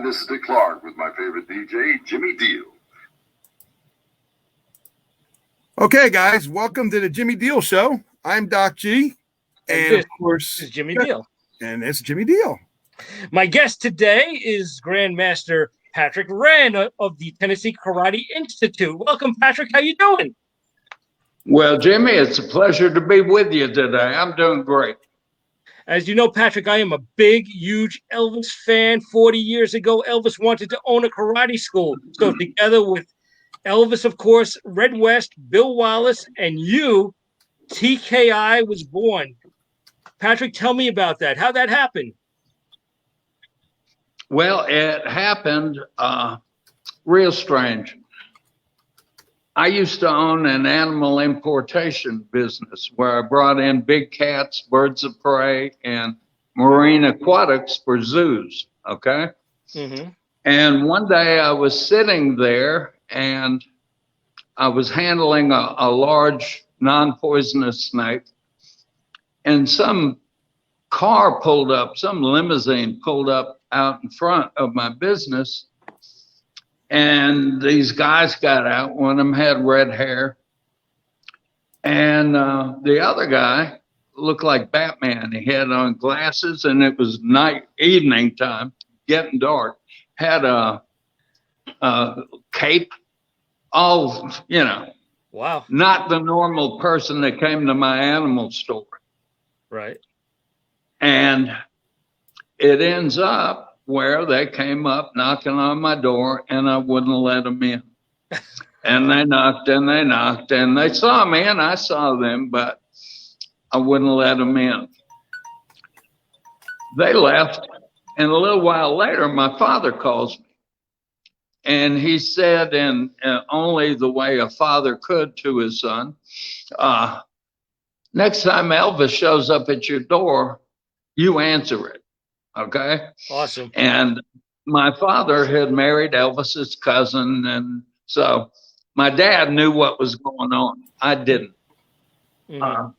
this is Dick Clark with my favorite DJ, Jimmy Diele. Okay, guys, welcome to the Jimmy Diele Show. I'm Docg, and of course, this is Jimmy Diele. And it's Jimmy Diele. My guest today is Grandmaster Patrick Wrenn of the Tennessee Karate Institute. Welcome, Patrick. How you doing? Well, Jimmy, it's a pleasure to be with you today. I'm doing great. As you know, Patrick, I am a big, huge Elvis fan. 40 years ago, Elvis wanted to own a karate school. So together with Elvis, of course, Red West, Bill Wallace, and you, TKI was born. Patrick, tell me about that. How'd that happen? Well, it happened real strange. I used to own an animal importation business where I brought in big cats, birds of prey, and marine aquatics for zoos, okay? Mm-hmm. And one day I was sitting there and I was handling a large non-poisonous snake, and some car pulled up, some limousine pulled up out in front of my business. And these guys got out. One of them had red hair. And the other guy looked like Batman. He had on glasses, and it was evening time, getting dark. Had a cape, all, you know. Wow. Not the normal person that came to my animal store. Right. And it ends up where they came up knocking on my door, and I wouldn't let them in. And they knocked and they knocked, and they saw me and I saw them, but I wouldn't let them in. They left, and a little while later, my father calls me. And he said, in only the way a father could to his son, next time Elvis shows up at your door, you answer it. Okay. Awesome. And my father had married Elvis's cousin. And so my dad knew what was going on. I didn't. Mm-hmm.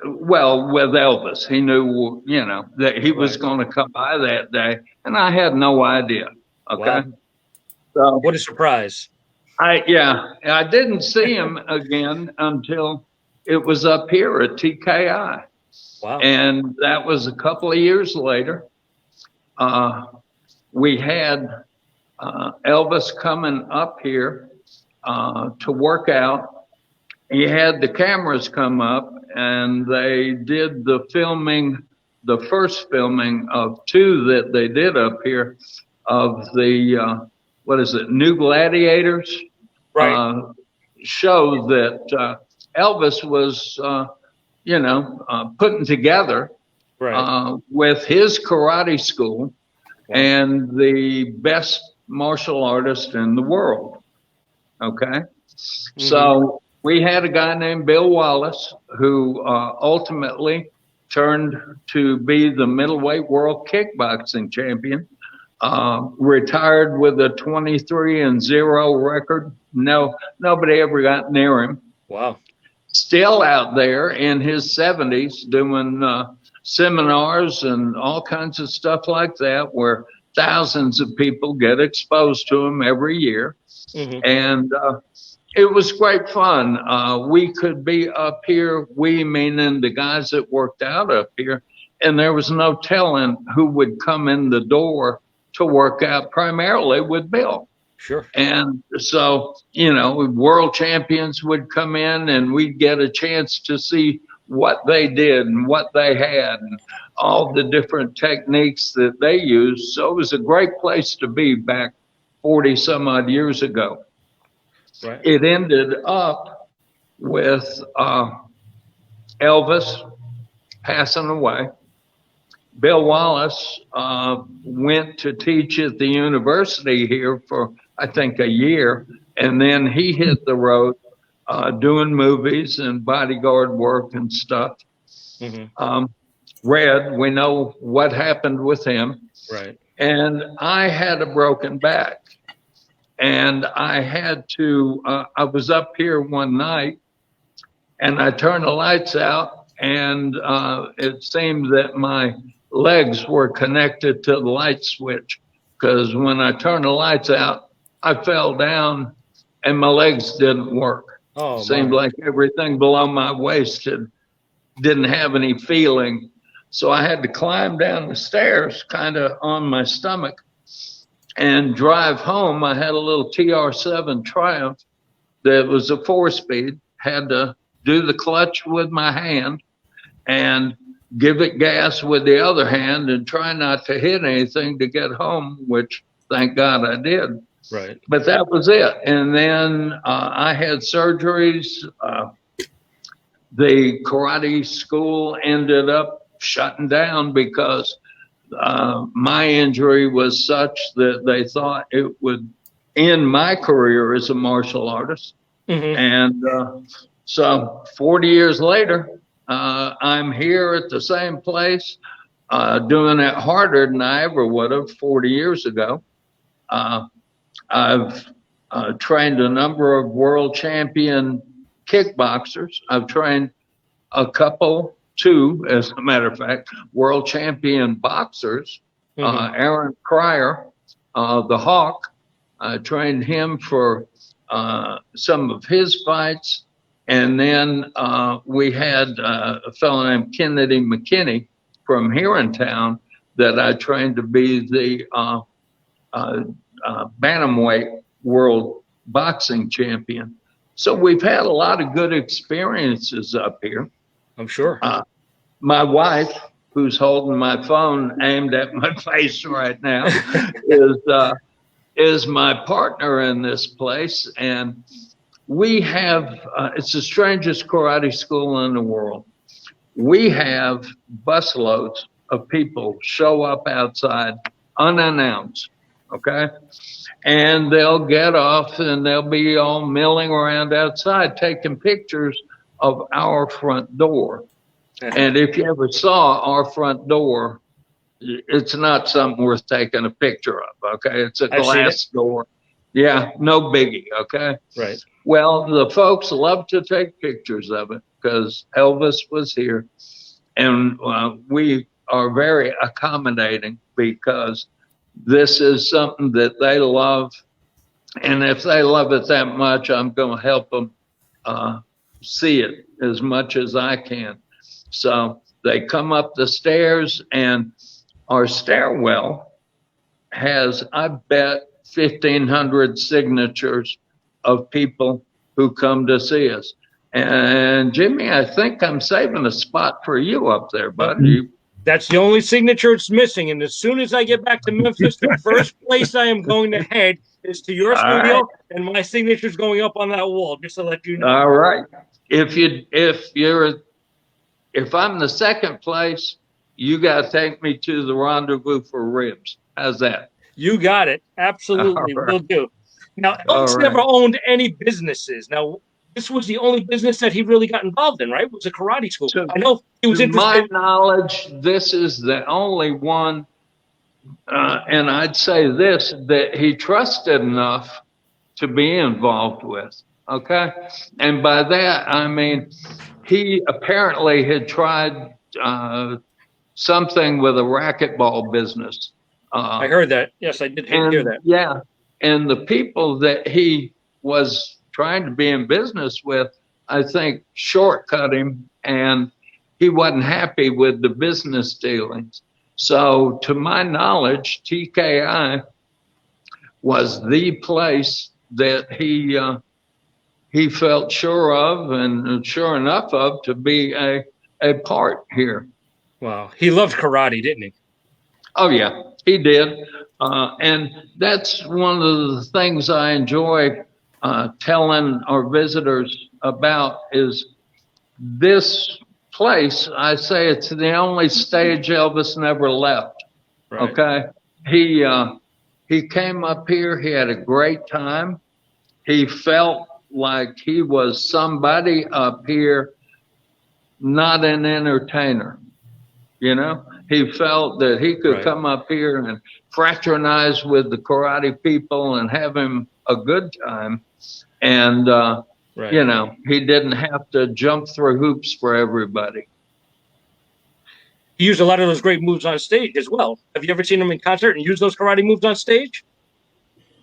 Well, with Elvis, he knew, you know, that he was going to come by that day. And I had no idea. Okay. Wow. So what a surprise. I didn't see him again until it was up here at TKI. Wow. And that was a couple of years later. We had Elvis coming up here to work out. He had the cameras come up, and they did the filming, the first filming of two that they did up here of the, New Gladiators? Right. Show that Elvis was, putting together with his karate school and the best martial artist in the world. Okay. Mm-hmm. So we had a guy named Bill Wallace who ultimately turned to be the middleweight world kickboxing champion, retired with a 23-0 record. No, nobody ever got near him. Wow. Still out there in his 70s doing seminars and all kinds of stuff like that, where thousands of people get exposed to him every year. Mm-hmm. And it was great fun. We could be up here, we meaning the guys that worked out up here, and there was no telling who would come in the door to work out, primarily with Bill. Sure. And so, world champions would come in, and we'd get a chance to see what they did and what they had and all the different techniques that they used. So it was a great place to be back 40 some odd years ago. Right. It ended up with Elvis passing away. Bill Wallace went to teach at the university here for, I think, a year, and then he hit the road doing movies and bodyguard work and stuff. Mm-hmm. Red, we know what happened with him. Right. And I had a broken back, and I had to, I was up here one night, and I turned the lights out, and it seemed that my legs were connected to the light switch, because when I turned the lights out, I fell down and my legs didn't work. Oh, Seemed my. like everything below my waist didn't have any feeling. So I had to climb down the stairs kind of on my stomach and drive home. I had a little TR7 Triumph that was a 4-speed, had to do the clutch with my hand and give it gas with the other hand and try not to hit anything to get home, which thank God I did. Right. But that was it. And then I had surgeries. The karate school ended up shutting down because my injury was such that they thought it would end my career as a martial artist. Mm-hmm. And so 40 years later, I'm here at the same place, doing it harder than I ever would have 40 years ago. I've trained a number of world champion kickboxers. I've trained two, as a matter of fact, world champion boxers. Mm-hmm. Aaron Pryor, the Hawk, I trained him for some of his fights. And then we had a fellow named Kennedy McKinney from here in town that I trained to be the bantamweight world boxing champion. So we've had a lot of good experiences up here. I'm sure. My wife, who's holding my phone aimed at my face right now, is my partner in this place. And we have, it's the strangest karate school in the world. We have busloads of people show up outside unannounced, okay? And they'll get off and they'll be all milling around outside taking pictures of our front door. And if you ever saw our front door, it's not something worth taking a picture of, okay? It's a glass door. Yeah, no biggie, okay? Right. Well, the folks love to take pictures of it because Elvis was here. And we are very accommodating because this is something that they love. And if they love it that much, I'm going to help them see it as much as I can. So they come up the stairs, and our stairwell has, I bet, 1,500 signatures of people who come to see us. And Jimmy, I think I'm saving a spot for you up there, buddy. That's the only signature it's missing. And as soon as I get back to Memphis, the first place I am going to head is to your studio, right. And my signature's going up on that wall, just to let you know. All right. If I'm the second place, you got to take me to the rendezvous for ribs. How's that? You got it. Absolutely. Right. Will do. Now, Elvis never owned any businesses. Now, this was the only business that he really got involved in, right? It was a karate school. I know he was interested. To my knowledge, this is the only one, and I'd say this, that he trusted enough to be involved with, okay? And by that, I mean, he apparently had tried something with a racquetball business. I heard that. Yes, I did hear that. Yeah, and the people that he was trying to be in business with, I think, shortcut him, and he wasn't happy with the business dealings. So to my knowledge, TKI was the place that he felt sure of and sure enough of to be a part here. Wow. He loved karate, didn't he? Oh, yeah, he did. And that's one of the things I enjoy telling our visitors about is this place. I say it's the only stage Elvis never left. Right. Okay. He came up here. He had a great time. He felt like he was somebody up here, not an entertainer. You know, he felt that he could come up here and fraternize with the karate people and have him a good time. And, you know, he didn't have to jump through hoops for everybody. he used a lot of those great moves on stage as well. Have you ever seen him in concert and use those karate moves on stage?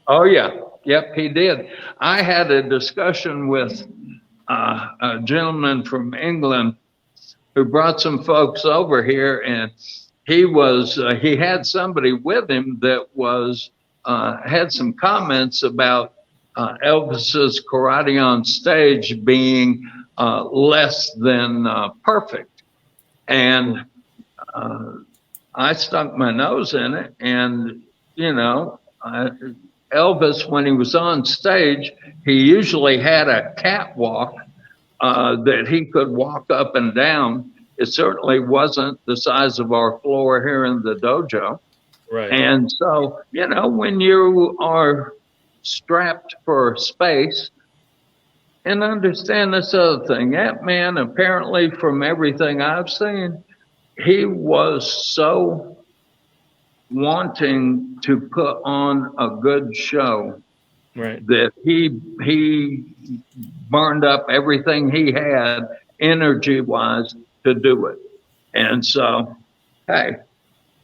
Oh, yeah. Yep, he did. I had a discussion with a gentleman from England who brought some folks over here, and he had somebody with him that was had some comments about Elvis's karate on stage being less than perfect. And I stuck my nose in it, and Elvis, when he was on stage, he usually had a catwalk that he could walk up and down. It certainly wasn't the size of our floor here in the dojo. Right. And so, when you are strapped for space, and understand this other thing, that man, apparently, from everything I've seen, he was so wanting to put on a good show, right, that he burned up everything he had energy wise to do it. And so, hey,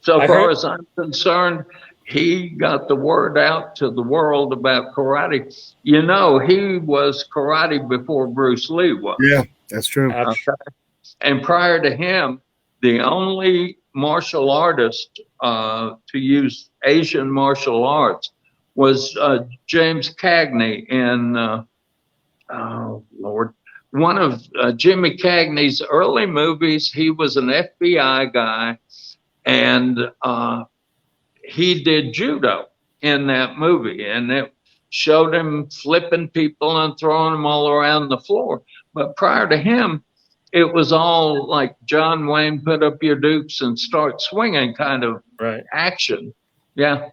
so far as I'm concerned, he got the word out to the world about karate. He was karate before Bruce Lee was. Yeah, that's true. Okay. And prior to him, the only martial artist to use Asian martial arts was James Cagney in, one of Jimmy Cagney's early movies. He was an FBI guy, and he did judo in that movie, and it showed him flipping people and throwing them all around the floor. But prior to him, it was all like John Wayne, put up your dukes and start swinging kind of action. Yeah.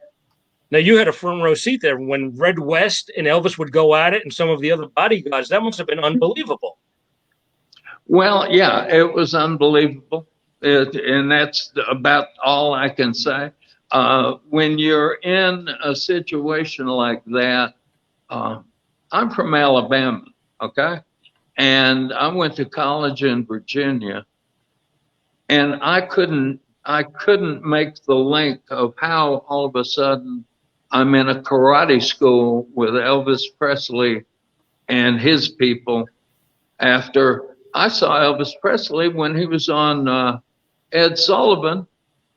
Now, you had a front row seat there when Red West and Elvis would go at it, and some of the other bodyguards. That must have been unbelievable. Well, yeah, it was unbelievable. And that's about all I can say. When you're in a situation like that, I'm from Alabama, okay? And I went to college in Virginia, and I couldn't make the link of how all of a sudden I'm in a karate school with Elvis Presley and his people after I saw Elvis Presley when he was on Ed Sullivan,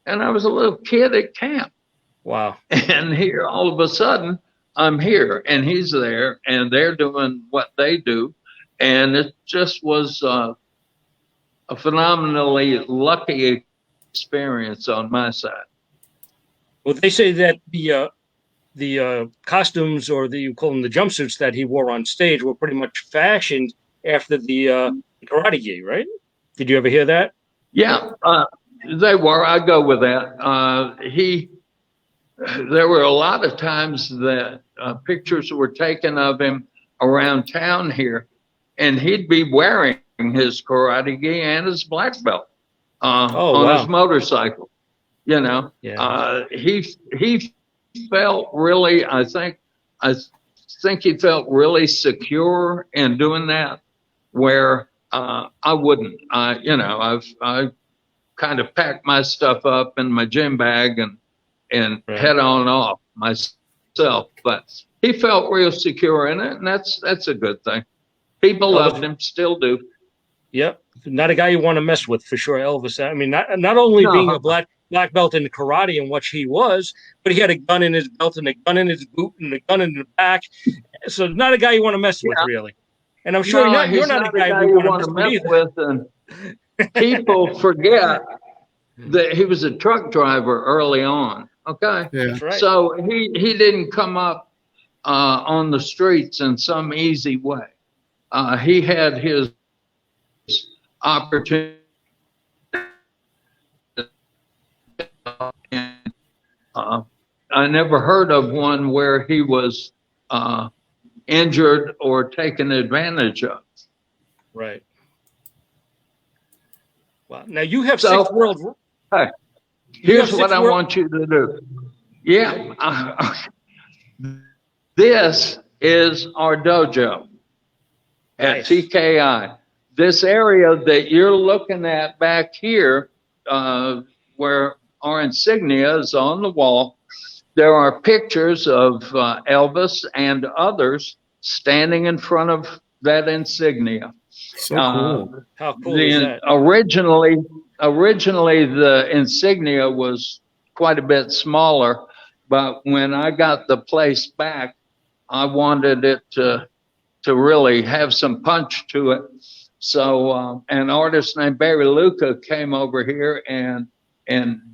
and I was a little kid at camp. Wow. And here, all of a sudden, I'm here, and he's there, and they're doing what they do. And it just was a phenomenally lucky experience on my side. Well, they say that the costumes, or you call them the jumpsuits that he wore on stage, were pretty much fashioned after the Karate Gi, right? Did you ever hear that? Yeah, they were. I go with that. There were a lot of times that pictures were taken of him around town here, and he'd be wearing his Karate Gi and his black belt on his motorcycle. He felt really, I think he felt really secure in doing that, where I wouldn't. I kind of packed my stuff up in my gym bag and head on off myself. But he felt real secure in it, and that's a good thing. People loved him, still do. Yep, not a guy you want to mess with, for sure, Elvis. I mean, not only being a black belt in karate and what he was, but he had a gun in his belt and a gun in his boot and a gun in the back. So not a guy you want to mess with, really. And I'm sure you're not a guy you want to mess with. And people forget that he was a truck driver early on. Okay, That's right. So he didn't come up on the streets in some easy way. He had his opportunity. I never heard of one where he was injured or taken advantage of. Right. Wow. Now you have 6 world. Hey, here's what I want you to do. Yeah. This is our dojo at TKI. This area that you're looking at back here where our insignia is on the wall, there are pictures of Elvis and others standing in front of that insignia. So cool. How cool is that? Originally, the insignia was quite a bit smaller, but when I got the place back, I wanted it to really have some punch to it. So an artist named Barry Luca came over here and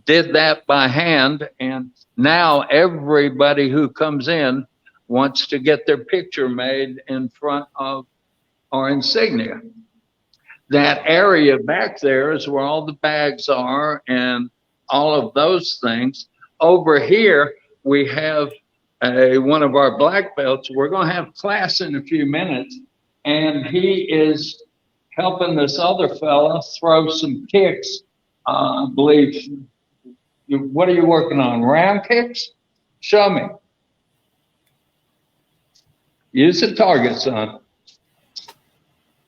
did that by hand, and now everybody who comes in wants to get their picture made in front of our insignia. That area back there is where all the bags are and all of those things. Over here, we have one of our black belts. We're going to have class in a few minutes, and he is helping this other fella throw some kicks. I believe, what are you working on? Round kicks? Show me. Use the target, son.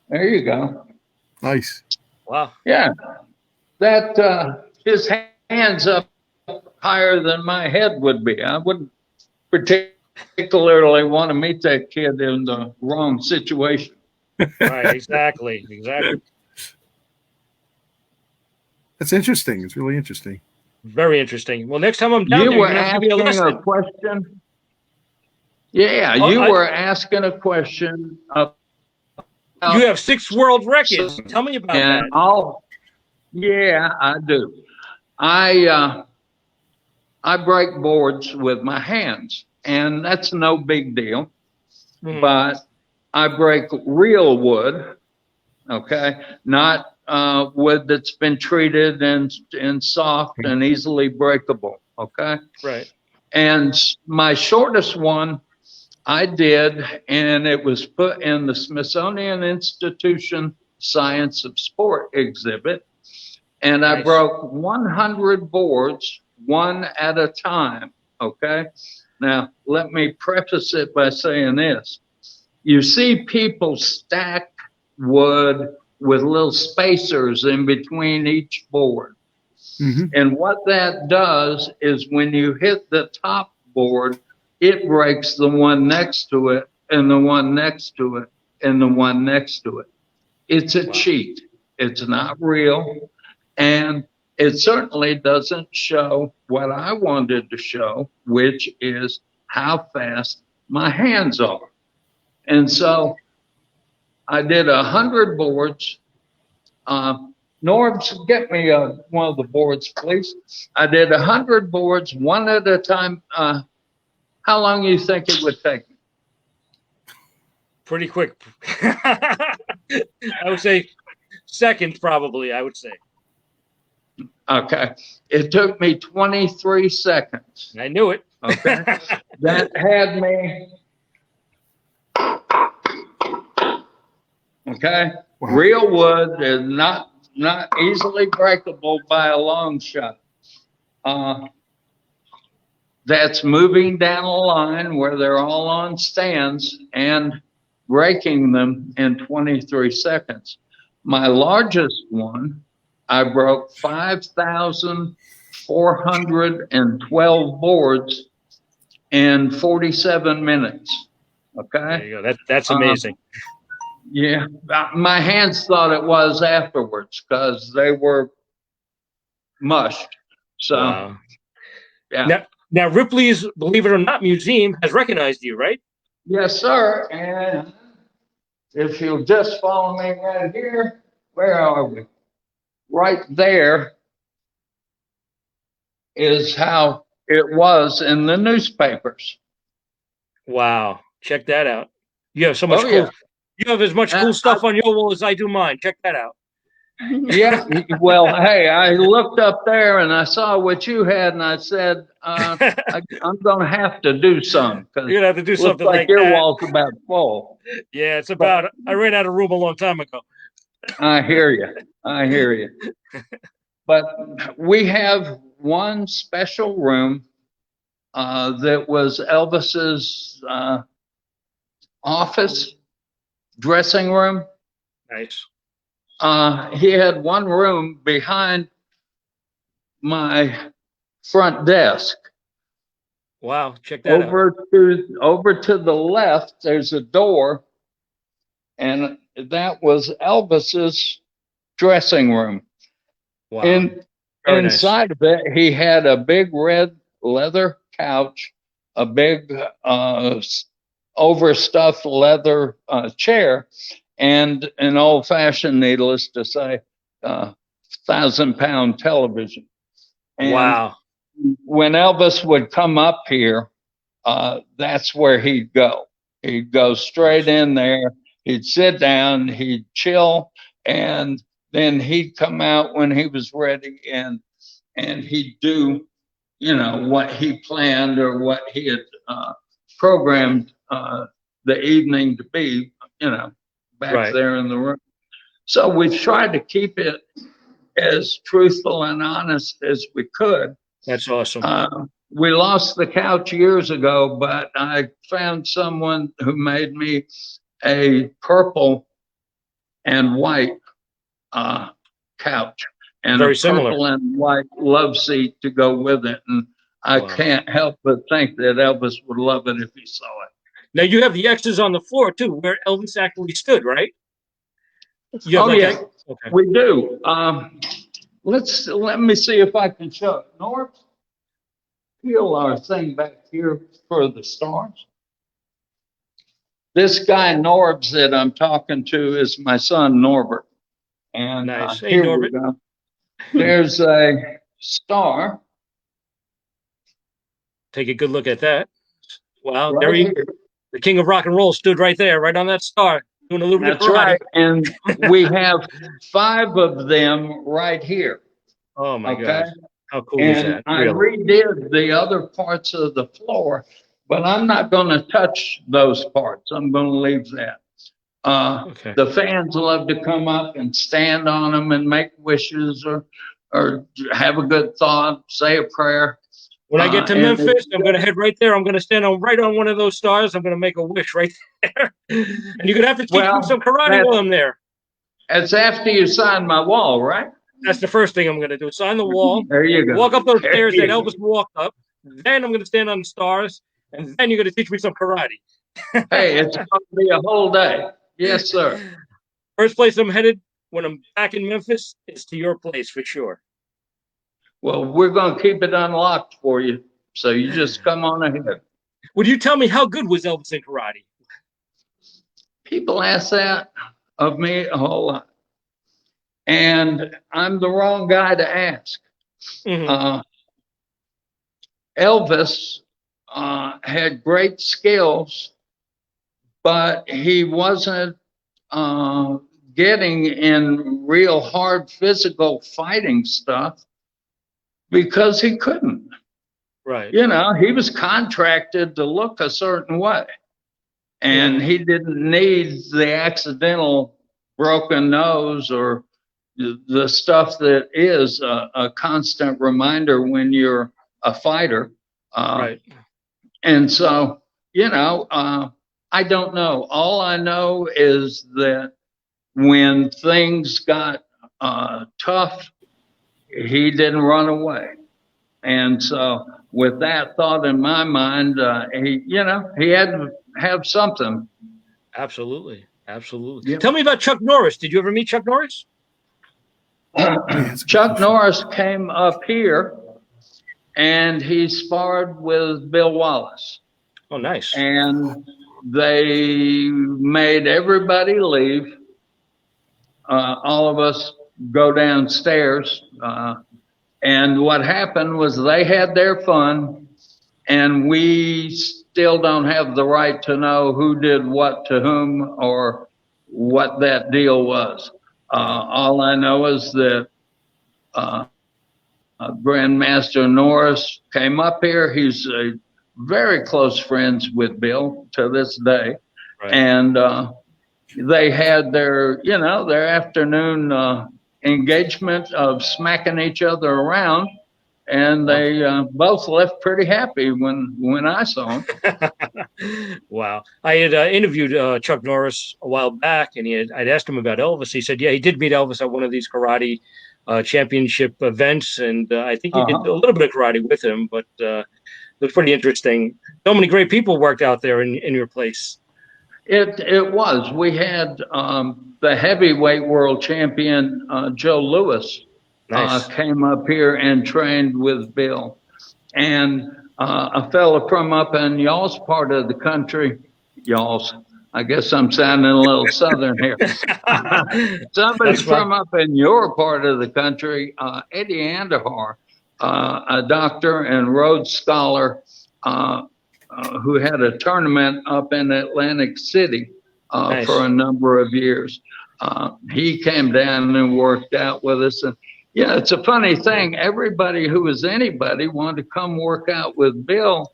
There you go. Nice. Wow. Yeah. That, his hands up higher than my head would be. I wouldn't particularly want to meet that kid in the wrong situation. Right. Exactly. Exactly. That's interesting. It's really interesting. Very interesting. Well, next time I'm down You there, were you're gonna have to give me a asking lesson. a question. Yeah, Oh, you were asking a question. You have 6 world records. Tell me about And that. yeah, I do. I break boards with my hands, and that's no big deal. Mhm. But I break real wood, okay, not wood that's been treated and soft and easily breakable, okay. Right. And my shortest one I did, and it was put in the Smithsonian Institution Science of Sport exhibit. And I Nice. broke 100 boards, one at a time. Okay. Now, let me preface it by saying this. You see people stack wood with little spacers in between each board. Mm-hmm. And what that does is when you hit the top board, it breaks the one next to it, and the one next to it, and the one next to it. It's a cheat. It's not real. And it certainly doesn't show what I wanted to show, which is how fast my hands are. And so I did 100 boards. Norbs, get me one of the boards, please. I did 100 boards, one at a time. How long do you think it would take me? Pretty quick. I would say seconds, probably. I would say. Okay. It took me 23 seconds. I knew it. Okay. That had me. Okay. Wow. Real wood is not easily breakable by a long shot. That's moving down a line where they're all on stands and breaking them in 23 seconds. My largest one, I broke 5,412 boards in 47 minutes. Okay. There you go. That's amazing. Yeah, my hands thought it was afterwards because they were mushed. So, Wow. yeah. Now Ripley's, believe it or not, museum has recognized you, right? Yes, sir. And if you'll just follow me right here, where are we? Right there is how it was in the newspapers. Wow. Check that out. You have so much Oh, cool. yeah. You have as much cool stuff on your wall as I do mine. Check that out. Yeah. Well, hey, I looked up there and I saw what you had, and I said, I'm going to have to do some. You're gonna have to do something like like your that. wall's about full. Yeah, it's about. I ran out of room a long time ago. I hear you. I hear you. But we have one special room that was Elvis's office, dressing room. Nice. He had one room behind my front desk. Wow, check that out. Over to the left, there's a door, and that was Elvis's dressing room. Wow. And Very nice. inside of it, he had a big red leather couch, a big overstuffed leather chair, and an old-fashioned, needless to say, 1,000-pound television. And Wow. when Elvis would come up here, that's where he'd go. He'd go straight in there. He'd sit down, he'd chill, and then he'd come out when he was ready, and he'd do, you know, what he planned or what he had programmed the evening to be, you know, back there in the room. So we tried to keep it as truthful and honest as we could. That's awesome. We lost the couch years ago, but I found someone who made me a purple and white couch and Very a similar. purple and white love seat to go with it. And I can't help but think that Elvis would love it if he saw it. Now you have the X's on the floor too, where Elvis actually stood, right? You have Yeah, okay. we do. Let me see if I can show it. Norb, peel our thing back here for the stars. This guy Norbs that I'm talking to is my son Norbert. And nice. Hey, here Norbert. we go. There's a star. Take a good look at that. Wow, Right there he, here. the king of rock and roll stood right there, right on that star, doing a little bit of That's karate. right. And we have 5 of them right here. Oh my Okay. God. How cool is And that? I Really? redid the other parts of the floor, but I'm not going to touch those parts. I'm going to leave that. Okay. The fans love to come up and stand on them and make wishes or have a good thought, say a prayer. When I get to and Memphis, I'm going to head right there. I'm going to stand right on one of those stars. I'm going to make a wish right there. And you're going to have to teach me some karate while I'm there. It's after you sign my wall, right? That's the first thing I'm going to do. Sign the wall. There you go. Walk up those stairs that Elvis walked up. Then I'm going to stand on the stars. And then you're going to teach me some karate. Hey, it's going to be a whole day. Yes, sir. First place I'm headed when I'm back in Memphis is to your place for sure. Well, we're going to keep it unlocked for you. So you just come on ahead. Would you tell me how good was Elvis in karate? People ask that of me a whole lot. And I'm the wrong guy to ask. Mm-hmm. Elvis had great skills, but he wasn't getting in real hard physical fighting stuff because he couldn't. Right. You know, he was contracted to look a certain way, and he didn't need the accidental broken nose or the stuff that is a constant reminder when you're a fighter. Right. And so, you know, I don't know. All I know is that when things got tough, he didn't run away. And so with that thought in my mind, he had to have something. Absolutely. Absolutely. Yep. Tell me about Chuck Norris. Did you ever meet Chuck Norris? Chuck Norris came up here and he sparred with Bill Wallace. Oh, nice. And they made everybody leave. All of us go downstairs. And what happened was they had their fun, and we still don't have the right to know who did what to whom or what that deal was. All I know is that Grandmaster Norris came up here. He's very close friends with Bill to this day. Right. And they had their afternoon engagement of smacking each other around, and they both left pretty happy when I saw them. Wow. I had interviewed Chuck Norris a while back, and I'd asked him about Elvis. He said, yeah, he did meet Elvis at one of these karate championship events, and I think he did Uh-huh. a little bit of karate with him, but it was pretty interesting. So many great people worked out there in your place. It was. We had the heavyweight world champion Joe Louis Nice. came up here and trained with Bill, and a fella from up in y'all's part of the country, y'all's. I guess I'm sounding a little southern here. Somebody That's fine. from up in your part of the country, Eddie Andahar, a doctor and Rhodes Scholar, who had a tournament up in Atlantic City Nice. for a number of years. He came down and worked out with us. And yeah, it's a funny thing. Everybody who was anybody wanted to come work out with Bill.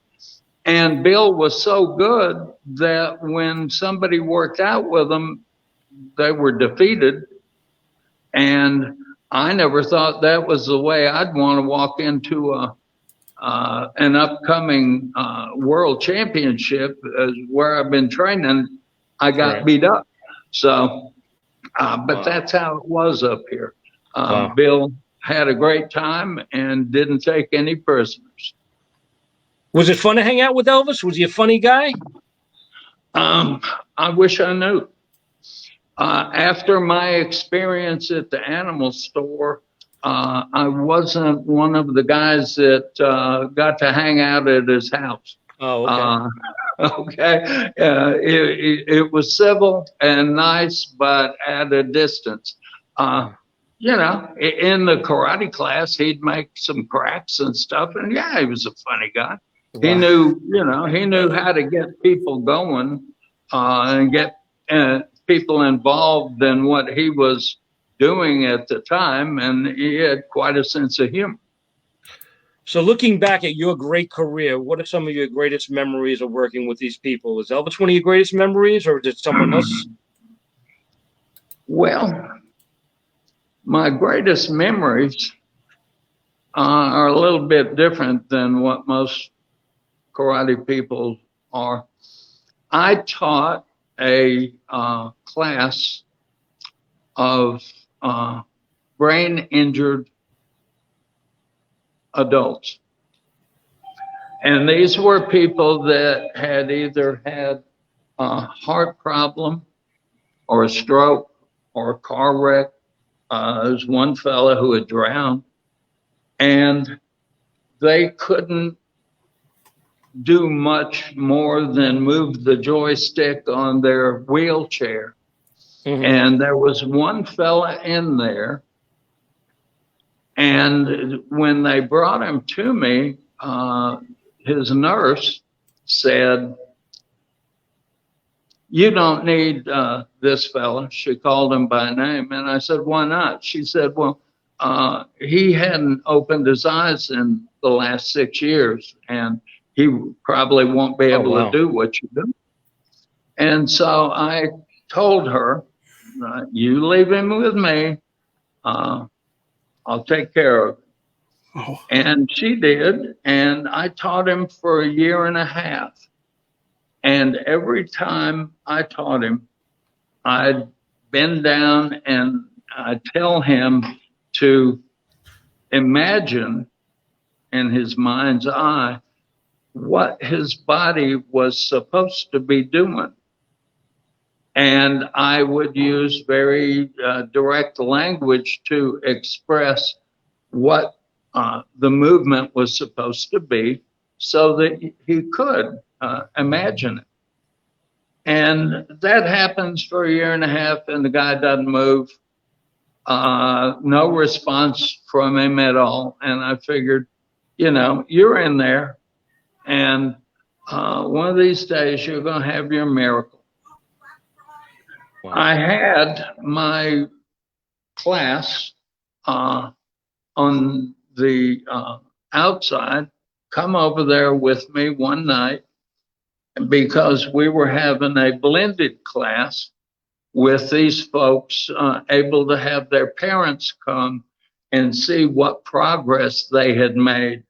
And Bill was so good that when somebody worked out with him, they were defeated. And I never thought that was the way I'd want to walk into an upcoming world championship, where I've been training. I got Right. beat up. So, but Wow. that's how it was up here. Wow. Bill had a great time and didn't take any prisoners. Was it fun to hang out with Elvis? Was he a funny guy? I wish I knew. After my experience at the animal store, I wasn't one of the guys that got to hang out at his house. Oh, okay. Okay. It was civil and nice, but at a distance. You know, in the karate class, he'd make some cracks and stuff. And yeah, he was a funny guy. He Wow. he knew how to get people going and get people involved in what he was doing at the time. And he had quite a sense of humor. So looking back at your great career, what are some of your greatest memories of working with these people? Is Elvis one of your greatest memories, or is it someone else? Well, my greatest memories are a little bit different than what most karate people are. I taught a class of brain injured adults. And these were people that had either had a heart problem or a stroke or a car wreck. There's one fella who had drowned, and they couldn't do much more than move the joystick on their wheelchair. Mhm. And there was one fella in there, and when they brought him to me, his nurse said, "You don't need this fella." She called him by name. And I said, "Why not?" She said, "Well, he hadn't opened his eyes in the last 6 years, and he probably won't be able wow. to do what you do." And so I told her, "You leave him with me. I'll take care of him." Oh. And she did. And I taught him for 1.5 years. And every time I taught him, I'd bend down and I'd tell him to imagine in his mind's eye what his body was supposed to be doing. And I would use very direct language to express what the movement was supposed to be so that he could imagine it. And that happens for 1.5 years, and the guy doesn't move. No response from him at all. And I figured, you're in there, and one of these days you're going to have your miracle. Wow. I had my class on the outside come over there with me one night, because we were having a blended class with these folks able to have their parents come and see what progress they had made.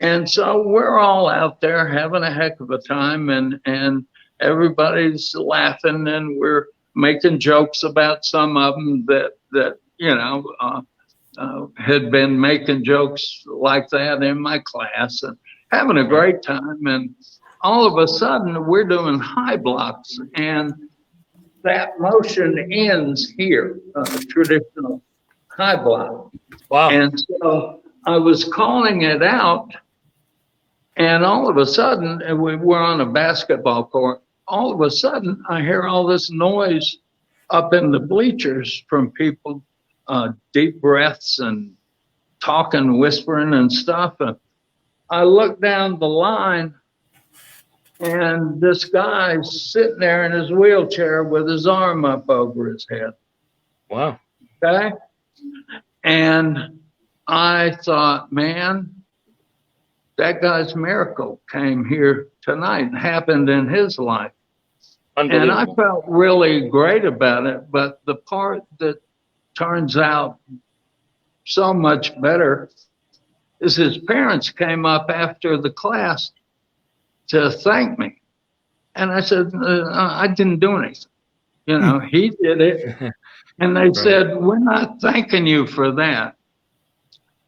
And so we're all out there having a heck of a time, and everybody's laughing, and we're making jokes about some of them that had been making jokes like that in my class and having a great time. And all of a sudden we're doing high blocks, and that motion ends here, traditional high block. Wow. And so I was calling it out, and all of a sudden, and we were on a basketball court, all of a sudden I hear all this noise up in the bleachers from people, deep breaths and talking, whispering and stuff. And I look down the line, and this guy's sitting there in his wheelchair with his arm up over his head. Wow. Okay? And I thought, man, that guy's miracle came here tonight and happened in his life. And I felt really great about it. But the part that turns out so much better is his parents came up after the class to thank me. And I said, I didn't do anything. You know, he did it. And they said, we're not thanking you for that.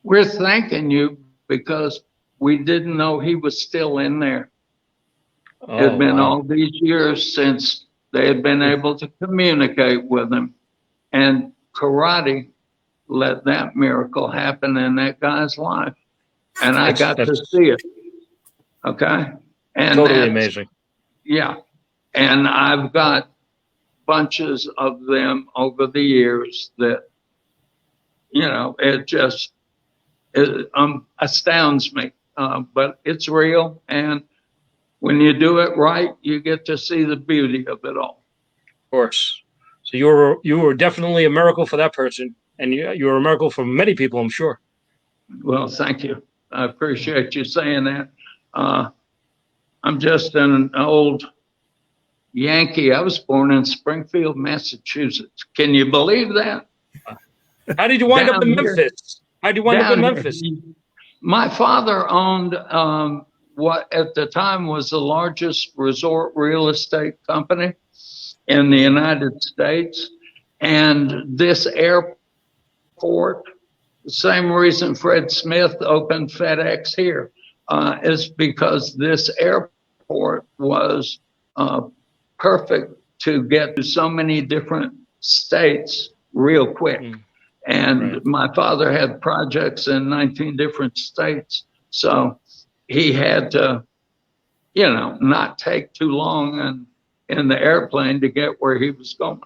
We're thanking you because we didn't know he was still in there. It had been all these years since they had been able to communicate with him. And karate let that miracle happen in that guy's life. And I got to see it. Okay? And totally amazing. Yeah. And I've got bunches of them over the years that, you know, it just astounds me. But it's real. And when you do it right, you get to see the beauty of it all. Of course. So you were definitely a miracle for that person, and you were a miracle for many people, I'm sure. Well, thank you. I appreciate you saying that. I'm just an old Yankee. I was born in Springfield, Massachusetts. Can you believe that? How did you wind up in Memphis? How did you wind up in Memphis? My father owned what at the time was the largest resort real estate company in the United States. And this airport, the same reason Fred Smith opened FedEx here, is because this airport was perfect to get to so many different states real quick. And my father had projects in 19 different states. So he had to, you know, not take too long in the airplane to get where he was going.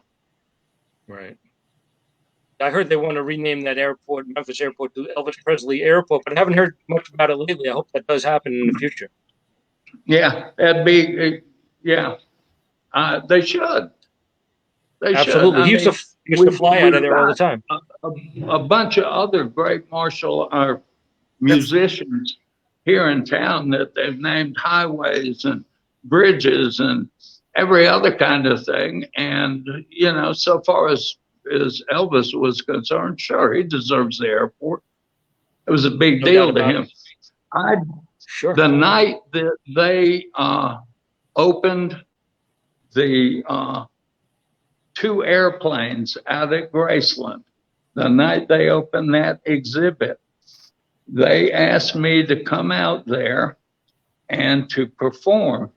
Right. I heard they want to rename that airport, Memphis Airport, to Elvis Presley Airport, but I haven't heard much about it lately. I hope that does happen in the future. Yeah, that'd be, yeah. They should. They Absolutely. He used to fly out of there all the time. A bunch of other great musicians here in town that they've named highways and bridges and every other kind of thing. And, you know, so far as Elvis was concerned, sure, he deserves the airport. It was a big deal to him. Sure. The night that they opened the 2 airplanes out at Graceland, the night they opened that exhibit, they asked me to come out there and to perform.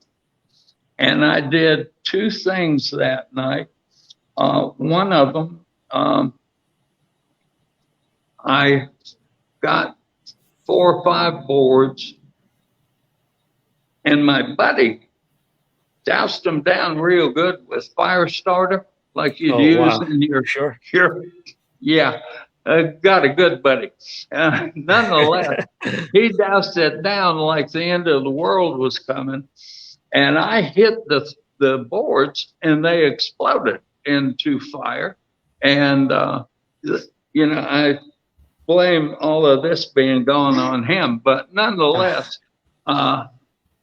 And I did 2 things that night. One of them, I got 4 or 5 boards, and my buddy doused them down real good with fire starter, like you'd use in your yeah. Got a good buddy. Nonetheless, he doused it down like the end of the world was coming, and I hit the boards, and they exploded into fire. And you know, I blame all of this being going on him, but nonetheless,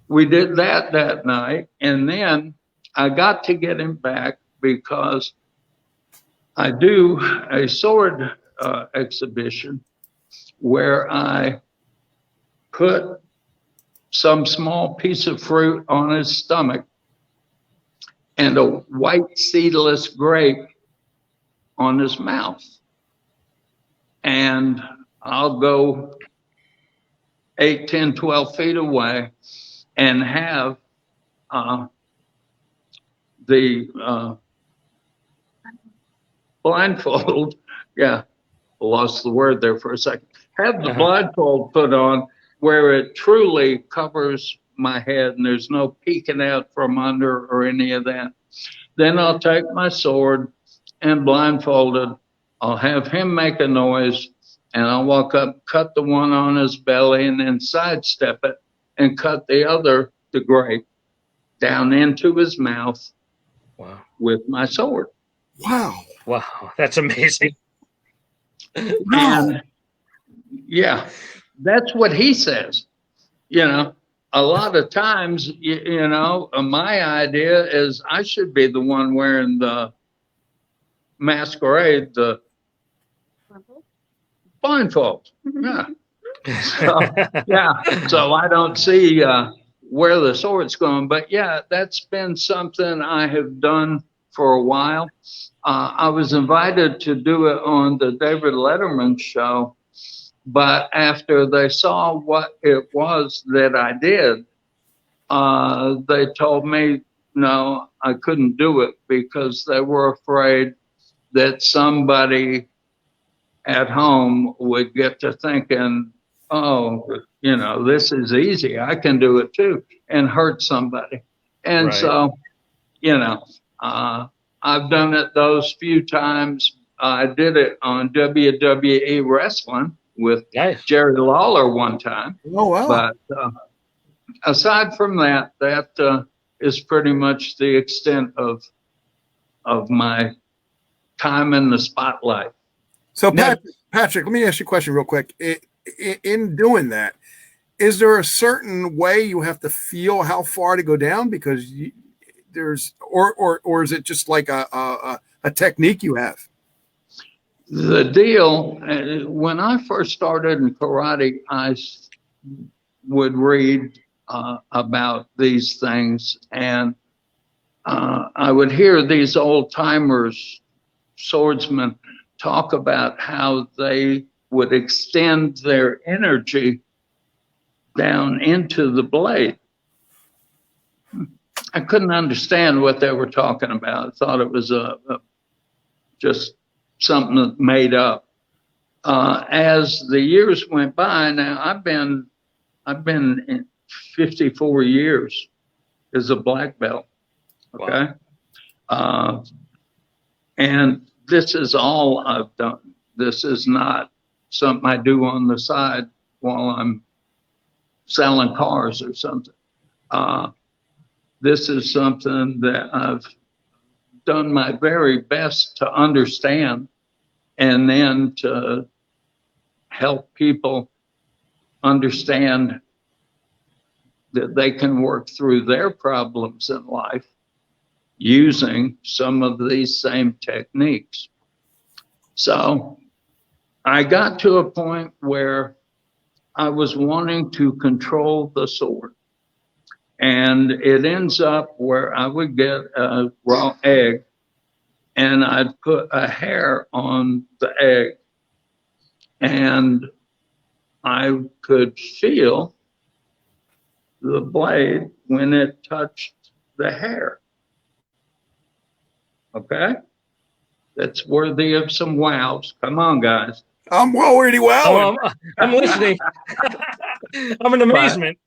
we did that night, and then I got to get him back because I do a sword exhibition where I put some small piece of fruit on his stomach and a white seedless grape on his mouth. And I'll go 8, 10, 12 feet away and have the blindfold, yeah, lost the word there for a second. Have the blindfold put on where it truly covers my head and there's no peeking out from under or any of that. Then I'll take my sword and blindfolded, I'll have him make a noise and I'll walk up, cut the one on his belly and then sidestep it and cut the grape down into his mouth. Wow. With my sword. Wow. Wow. That's amazing. And yeah, that's what he says. You know, a lot of times, you know, my idea is I should be the one wearing the masquerade, the blindfold. Yeah. So, yeah. So I don't see where the sword's going. But yeah, that's been something I have done for a while. I was invited to do it on the David Letterman show, but after they saw what it was that I did, they told me, no, I couldn't do it because they were afraid that somebody at home would get to thinking, oh, you know, this is easy. I can do it too, and hurt somebody. And Right. so, you know, I've done it those few times. I did it on WWE wrestling with Nice. Jerry Lawler one time. Oh, wow. But aside from that, that is pretty much the extent of my time in the spotlight. So, Now- Patrick, let me ask you a question real quick. In doing that, is there a certain way you have to feel how far to go down? Because there's, or is it just like a technique you have? The deal, when I first started in karate, I would read about these things, and I would hear these old timers, swordsmen, talk about how they would extend their energy down into the blade. I couldn't understand what they were talking about. I thought it was just something that made up. As the years went by, now I've been in 54 years as a black belt. Okay. Wow. And this is all I've done. This is not something I do on the side while I'm selling cars or something. This is something that I've done my very best to understand and then to help people understand that they can work through their problems in life using some of these same techniques. So I got to a point where I was wanting to control the sword. And it ends up where I would get a raw egg and I'd put a hair on the egg and I could feel the blade when it touched the hair. Okay? That's worthy of some wows. Come on, guys. I'm already well. I'm listening. I'm in amazement.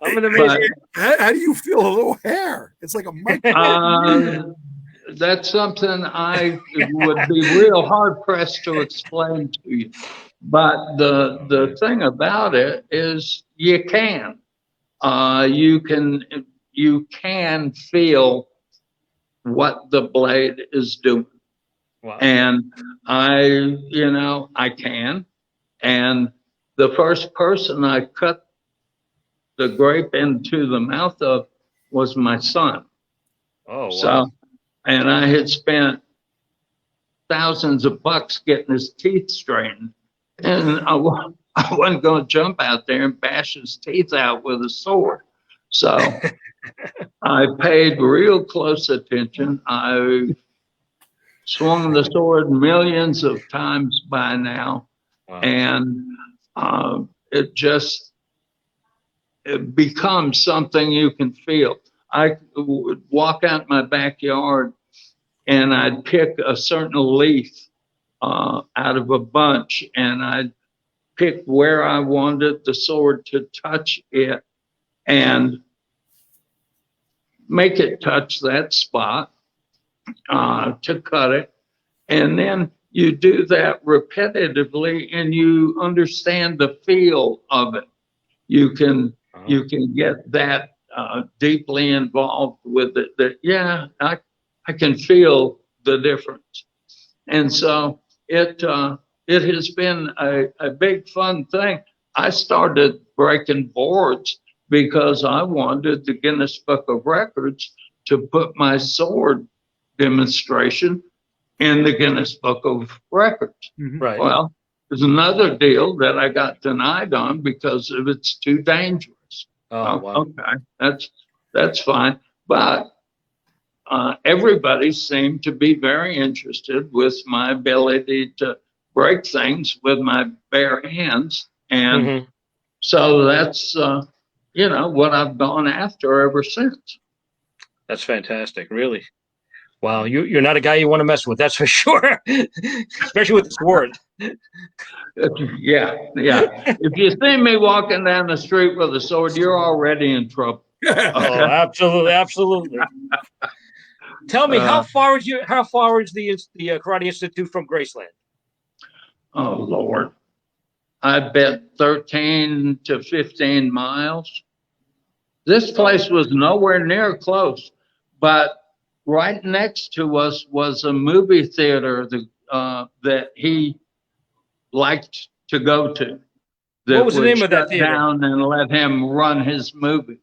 I'm in amazement. How do you feel a little hair? It's like a monkey. That's something I would be real hard pressed to explain to you. But the thing about it is you can. You can feel what the blade is doing. Wow. And I can. And the first person I cut the grape into the mouth of was my son. Oh, wow. So, and I had spent thousands of bucks getting his teeth straightened. And I wasn't going to jump out there and bash his teeth out with a sword. So I paid real close attention. I swung the sword millions of times by now. Wow. And it becomes something you can feel. I would walk out my backyard and I'd pick a certain leaf out of a bunch, and I'd pick where I wanted the sword to touch it and make it touch that spot to cut it. And then you do that repetitively and you understand the feel of it. You can get that deeply involved with it, that, yeah, I can feel the difference. And so it has been a big fun thing. I started breaking boards because I wanted the Guinness Book of Records to put my sword demonstration in the Guinness Book of Records. Right. Well, there's another deal that I got denied on because of it's too dangerous. Oh, wow. Okay, that's fine. But everybody seemed to be very interested with my ability to break things with my bare hands. And so that's, what I've gone after ever since. That's fantastic, really. Wow, you're not a guy you want to mess with, that's for sure. Especially with the sword. Yeah. If you see me walking down the street with a sword, you're already in trouble. Oh, absolutely. Tell me, how far is the Karate Institute from Graceland? Oh, Lord. I bet 13 to 15 miles. This place was nowhere near close, but right next to us was a movie theater that he liked to go to. What was the name of that theater? Down and let him run his movie.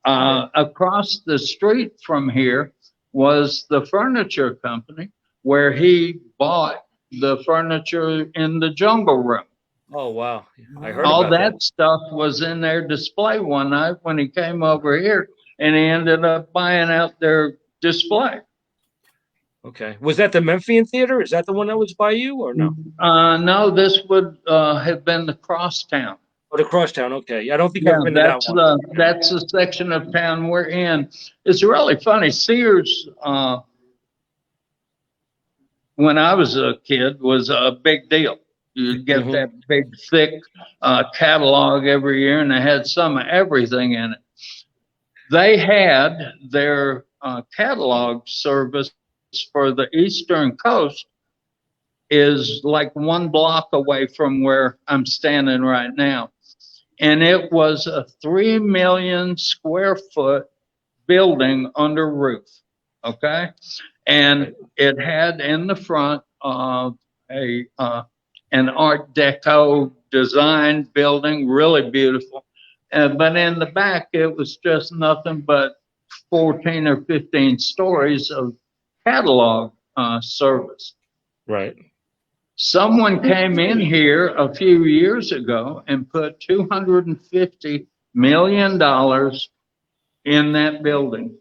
Across the street from here was the furniture company where he bought the furniture in the Jungle Room. Oh, wow. I heard all about that stuff was in their display one night when he came over here, and he ended up buying out their display. Okay. Was that the Memphian Theater? Is that the one that was by you, or no? No, this would have been the Crosstown. Oh, the Crosstown. Okay. I don't think I've been to that one. That's the section of town we're in. It's really funny. Sears, when I was a kid, was a big deal. You'd get that big, thick catalog every year, and they had some of everything in it. They had their catalog service for the Eastern Coast is like 1 block away from where I'm standing right now. And it was a 3 million square foot building under roof. Okay. And it had in the front an Art Deco design building, really beautiful. But in the back, it was just nothing but 14 or 15 stories of catalog service. Right. Someone came in here a few years ago and put $250 million in that building.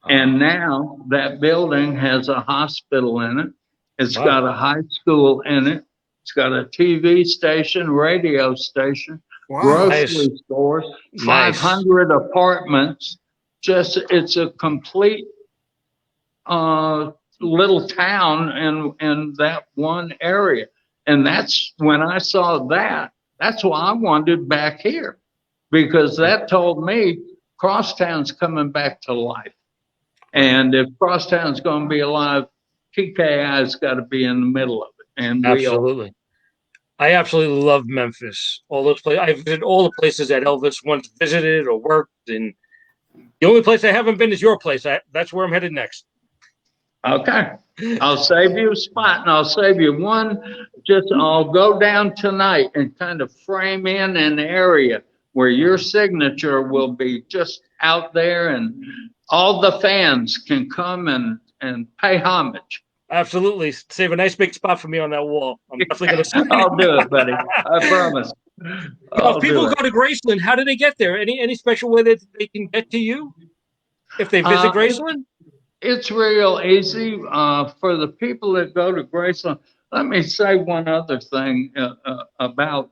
And now that building has a hospital in it. It's got a high school in it. It's got a TV station, radio station, grocery stores, 500 apartments. It's a complete little town in that one area. And that's when I saw that, that's why I wanted back here, because that told me Crosstown's coming back to life. And if Crosstown's going to be alive, TKI's got to be in the middle of it. And absolutely. I absolutely love Memphis. All those places. I visited all the places that Elvis once visited or worked. And the only place I haven't been is your place. That's where I'm headed next. Okay. I'll save you a spot, and I'll save you one. I'll go down tonight and kind of frame in an area where your signature will be just out there, and all the fans can come and pay homage. Absolutely. Save a nice big spot for me on that wall. I'm definitely going to. I'll do it, buddy. I promise. If people go to Graceland, how do they get there? Any special way that they can get to you if they visit Graceland? It's real easy for the people that go to Graceland. Let me say one other thing about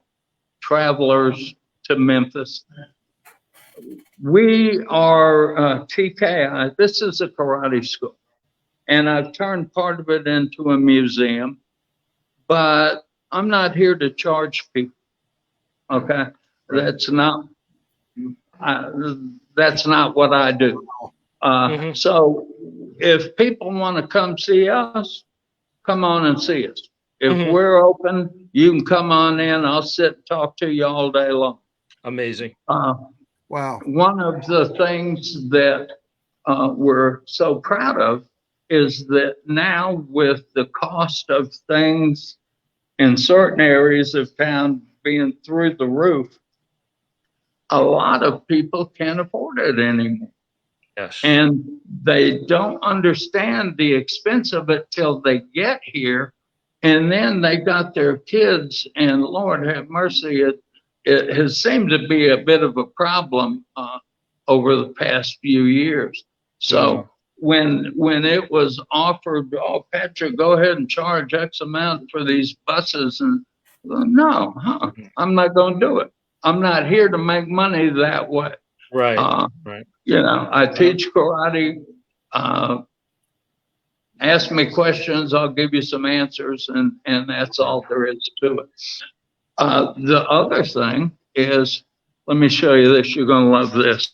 travelers to Memphis. We are TKI. This is a karate school, and I've turned part of it into a museum, but I'm not here to charge people. Okay, that's not what I do. So if people want to come see us, come on and see us. If we're open, you can come on in. I'll sit and talk to you all day long. Amazing. Wow. One of the things that we're so proud of is that now with the cost of things in certain areas of town being through the roof, a lot of people can't afford it anymore. Yes. And they don't understand the expense of it till they get here. And then they got their kids, and Lord have mercy, it has seemed to be a bit of a problem over the past few years. So when it was offered, oh, Patrick, go ahead and charge X amount for these buses, and no, I'm not going to do it. I'm not here to make money that way. Right. Right. You know, I teach karate. Ask me questions, I'll give you some answers, and that's all there is to it. The other thing is, let me show you this. You're going to love this.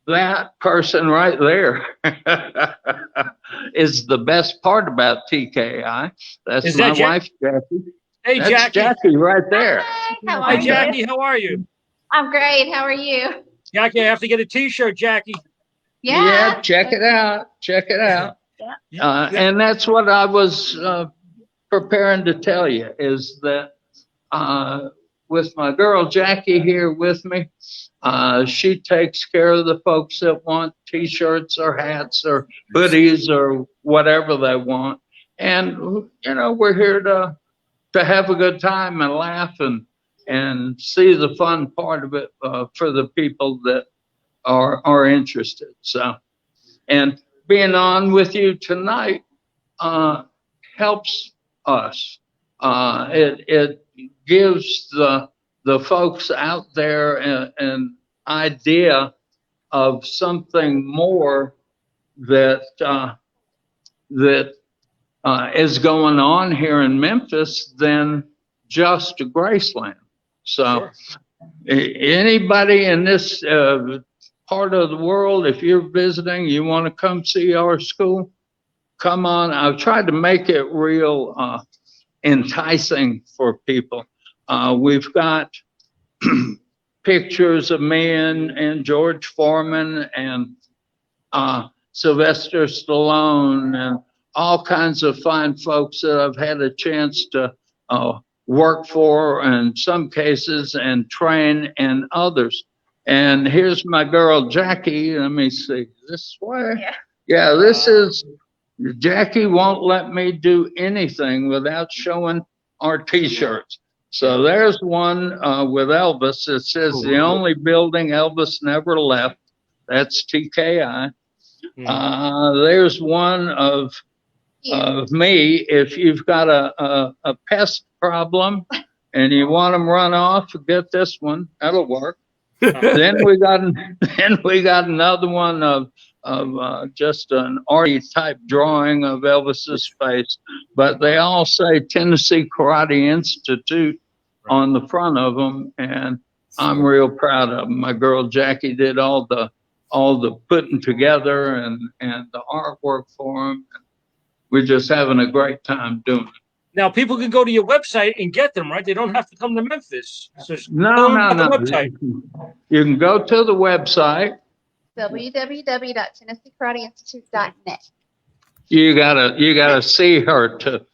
That person right there is the best part about TKI. That's my wife, Jackie. Hey, That's Jackie right there. Hi, Jackie. How are you? I'm great. How are you? Jackie, I have to get a T-shirt, Jackie. Yeah. Check it out. Check it out. Yeah. And that's what I was preparing to tell you, is that with my girl Jackie here with me, she takes care of the folks that want T-shirts or hats or hoodies or whatever they want. And, you know, we're here to have a good time and laugh and see the fun part of it for the people that are interested. So, and being on with you tonight helps us. It gives the folks out there an idea of something more that is going on here in Memphis than just Graceland. So anybody in this part of the world, if you're visiting, you want to come see our school, come on. I've tried to make it real enticing for people. We've got pictures of me and George Foreman and Sylvester Stallone and all kinds of fine folks that I've had a chance to work for in some cases and train in others. And here's my girl Jackie. Let me see this way. Yeah, this is Jackie. Won't let me do anything without showing our T-shirts. So there's one with Elvis. It says the only building Elvis never left. That's TKI. There's one of me. If you've got a pest problem and you want them run off, get this one. That'll work. Then we got another one of just an arty type drawing of Elvis's face, but they all say Tennessee Karate Institute on the front of them, and I'm real proud of them. My girl Jackie did all the putting together and the artwork for them. We're just having a great time doing it. Now, people can go to your website and get them, right? They don't have to come to Memphis. So No. website. You can go to the website. www.tennesseekarateInstitute.net. You gotta see her to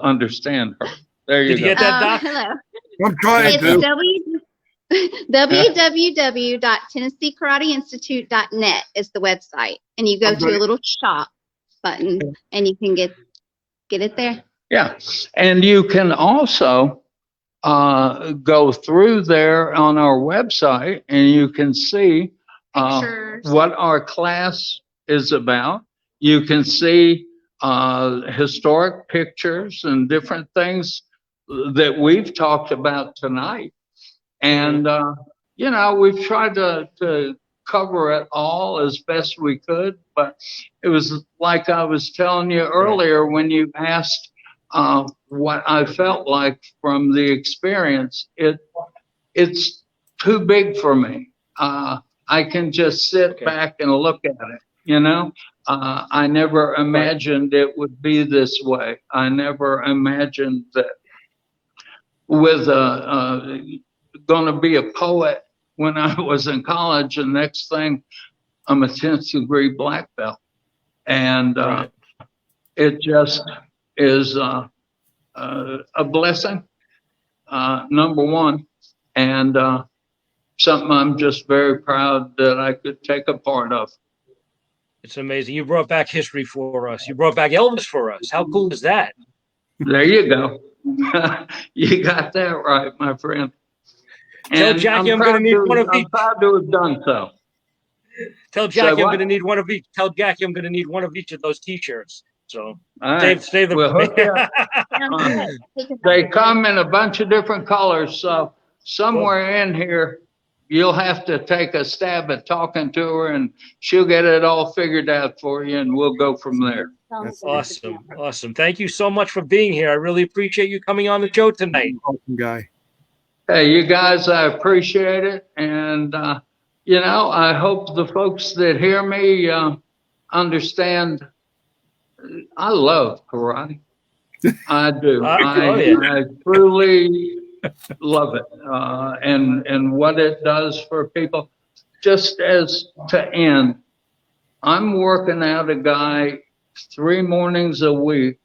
understand her. There you Did go. you get that, Doc? Hello. I'm trying to. www.tennesseekarateInstitute.net is the website, and you go to a little shop button, and you can get it there. Yeah, and you can also go through there on our website and you can see Pictures. what our class is about. You can see historic pictures and different things that we've talked about tonight. And, you know, we've tried to cover it all as best we could, but it was like I was telling you earlier when you asked what I felt like from the experience. It's too big for me. I can just sit back and look at it, you know. I never imagined it would be this way. I never imagined that with going to be a poet when I was in college, and next thing, I'm a 10th degree black belt. And it just is a blessing, number one, and something I'm just very proud that I could take a part of. It's amazing. You brought back history for us. You brought back Elvis for us. How cool is that? There you go. You got that right, my friend. Tell Jackie I'm going to need one of each. I'm proud to have done so. Tell Jackie I'm going to need one of each. Tell Jackie I'm going to need one of each of those T-shirts. So save the. We'll hook you up. They come in a bunch of different colors, so somewhere in here you'll have to take a stab at talking to her, and she'll get it all figured out for you, and we'll go from there. That's awesome. Thank you so much for being here. I really appreciate you coming on the show tonight. Awesome guy. Hey, you guys, I appreciate it, and you know, I hope the folks that hear me understand. I love karate. I do. I truly love it, and what it does for people. Just as to end, I'm working out a guy 3 mornings a week.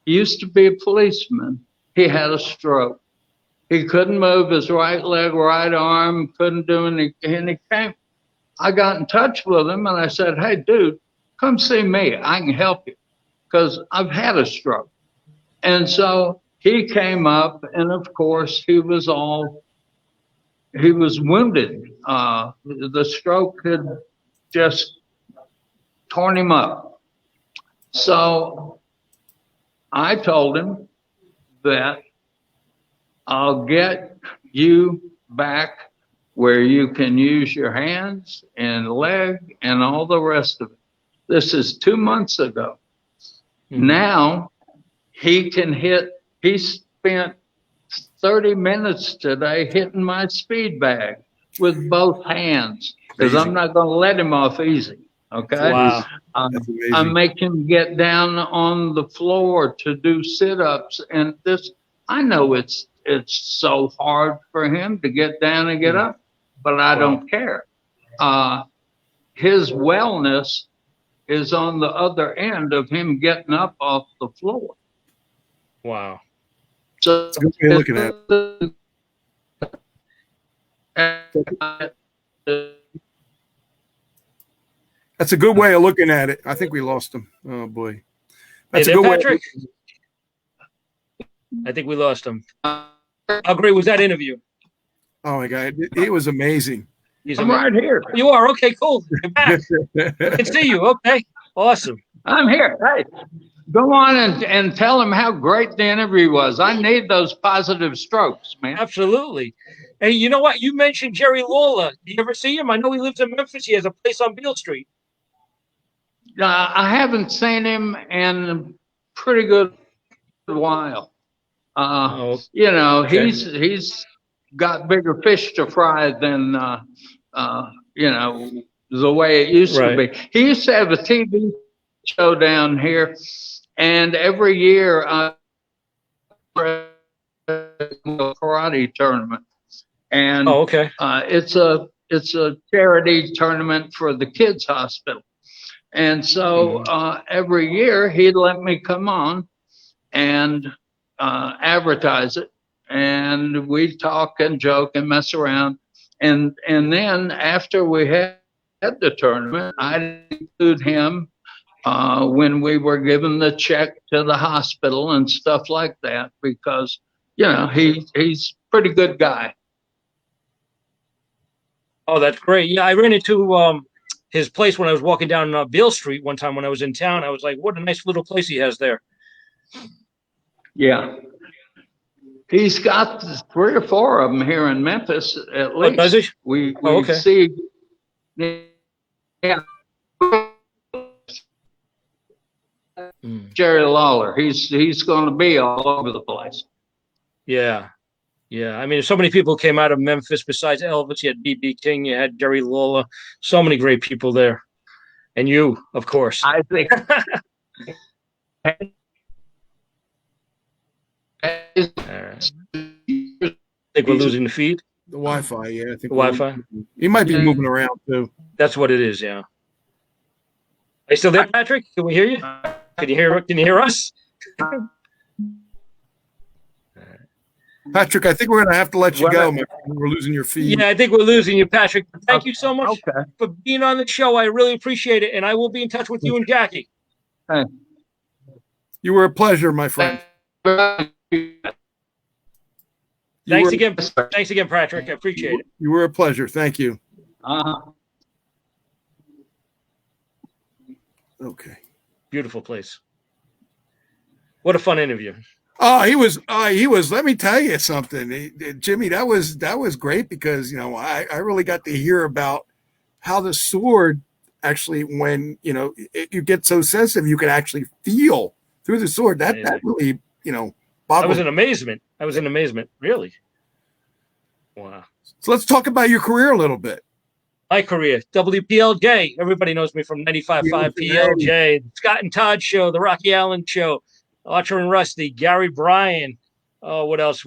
He used to be a policeman. He had a stroke. He couldn't move his right leg, right arm, couldn't do anything. And he came. I got in touch with him and I said, "Hey, dude, come see me. I can help you because I've had a stroke." And so he came up, and of course he was wounded. The stroke had just torn him up. So I told him that I'll get you back where you can use your hands and leg and all the rest of it. This is 2 months ago. Now he can hit. He spent 30 minutes today hitting my speed bag with both hands because I'm not going to let him off easy. Okay. Wow. I make him get down on the floor to do sit-ups, and this, I know it's so hard for him to get down and get up, but I don't care. His wellness is on the other end of him getting up off the floor. Wow. So That's a good way of looking at it. That's a good way of looking at it. I think we lost him. Oh boy. That's Hey a there, good Patrick. I think we lost him. How great was that interview? Oh my God. It was amazing. I'm right here. You are? Okay, cool. You're back. I can see you. Okay. Awesome. I'm here. Hey, go on and tell him how great the interview was. I need those positive strokes, man. Absolutely. Hey, you know what? You mentioned Jerry Lawler. Do you ever see him? I know he lives in Memphis. He has a place on Beale Street. I haven't seen him in a pretty good while. You know, he's got bigger fish to fry than you know, the way it used to be. He used to have a TV show down here, and every year a karate tournament, and it's a charity tournament for the kids hospital. And so every year he'd let me come on and advertise it, and we'd talk and joke and mess around, and then after we had the tournament, I'd include him when we were giving the check to the hospital and stuff like that, because you know, he's a pretty good guy. Oh, that's great. Yeah, I ran into his place when I was walking down Beale Street one time when I was in town. I was like, what a nice little place he has there. Yeah. He's got 3 or 4 of them here in Memphis, at least. Does he? We okay. see. Yeah. Jerry Lawler. He's going to be all over the place. Yeah. Yeah. I mean, so many people came out of Memphis besides Elvis. You had B.B. King, you had Jerry Lawler, so many great people there. And you, of course. I think. I think we're losing the feed. The Wi-Fi, yeah. I think The Wi-Fi. He might be moving around too. That's what it is, yeah. Are you still there, Patrick? Can we hear you? Can you hear us? Patrick, I think we're going to have to let you go. My friend. We're losing your feed. Yeah, I think we're losing you, Patrick. Thank you so much for being on the show. I really appreciate it, and I will be in touch with you and Jackie. Hey. You were a pleasure, my friend. Thanks again, Patrick. I appreciate it. You were a pleasure. Thank you. Okay. Beautiful place. What a fun interview. Oh, he was. Let me tell you something, Jimmy. That was great because I really got to hear about how the sword actually, when you get so sensitive, you can actually feel through the sword. That really I was in amazement. Really. Wow. So let's talk about your career a little bit. My career, WPLJ. Everybody knows me from 95.5 PLJ, Scott and Todd Show, The Rocky Allen Show, Archer and Rusty, Gary Bryan. What else?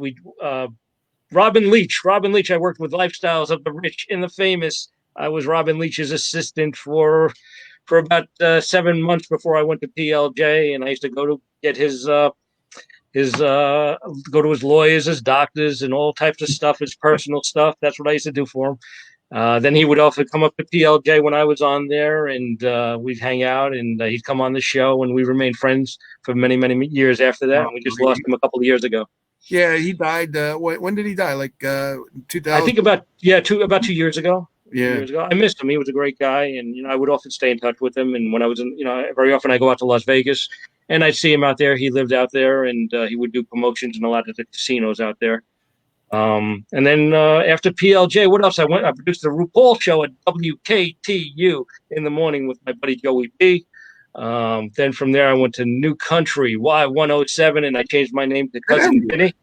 Robin Leach. Robin Leach. I worked with Lifestyles of the Rich and the Famous. I was Robin Leach's assistant for about 7 months before I went to PLJ, and I used to go to get go to his lawyers, his doctors, and all types of stuff, his personal stuff. That's what I used to do for him. Then he would often come up to PLJ when I was on there, and we'd hang out, and he'd come on the show, and we remained friends for many, many years after that. And we just lost him a couple of years ago. Yeah, he died. When did he die? Like 2000? I think about 2 years ago. Yeah. 2 years ago. I missed him. He was a great guy, and I would often stay in touch with him. And when I was in, very often I go out to Las Vegas, and I'd see him out there. He lived out there, and he would do promotions in a lot of the casinos out there. And then after PLJ, what else? I produced the RuPaul show at WKTU in the morning with my buddy Joey B. Then from there, I went to New Country Y107, and I changed my name to Cousin Vinny.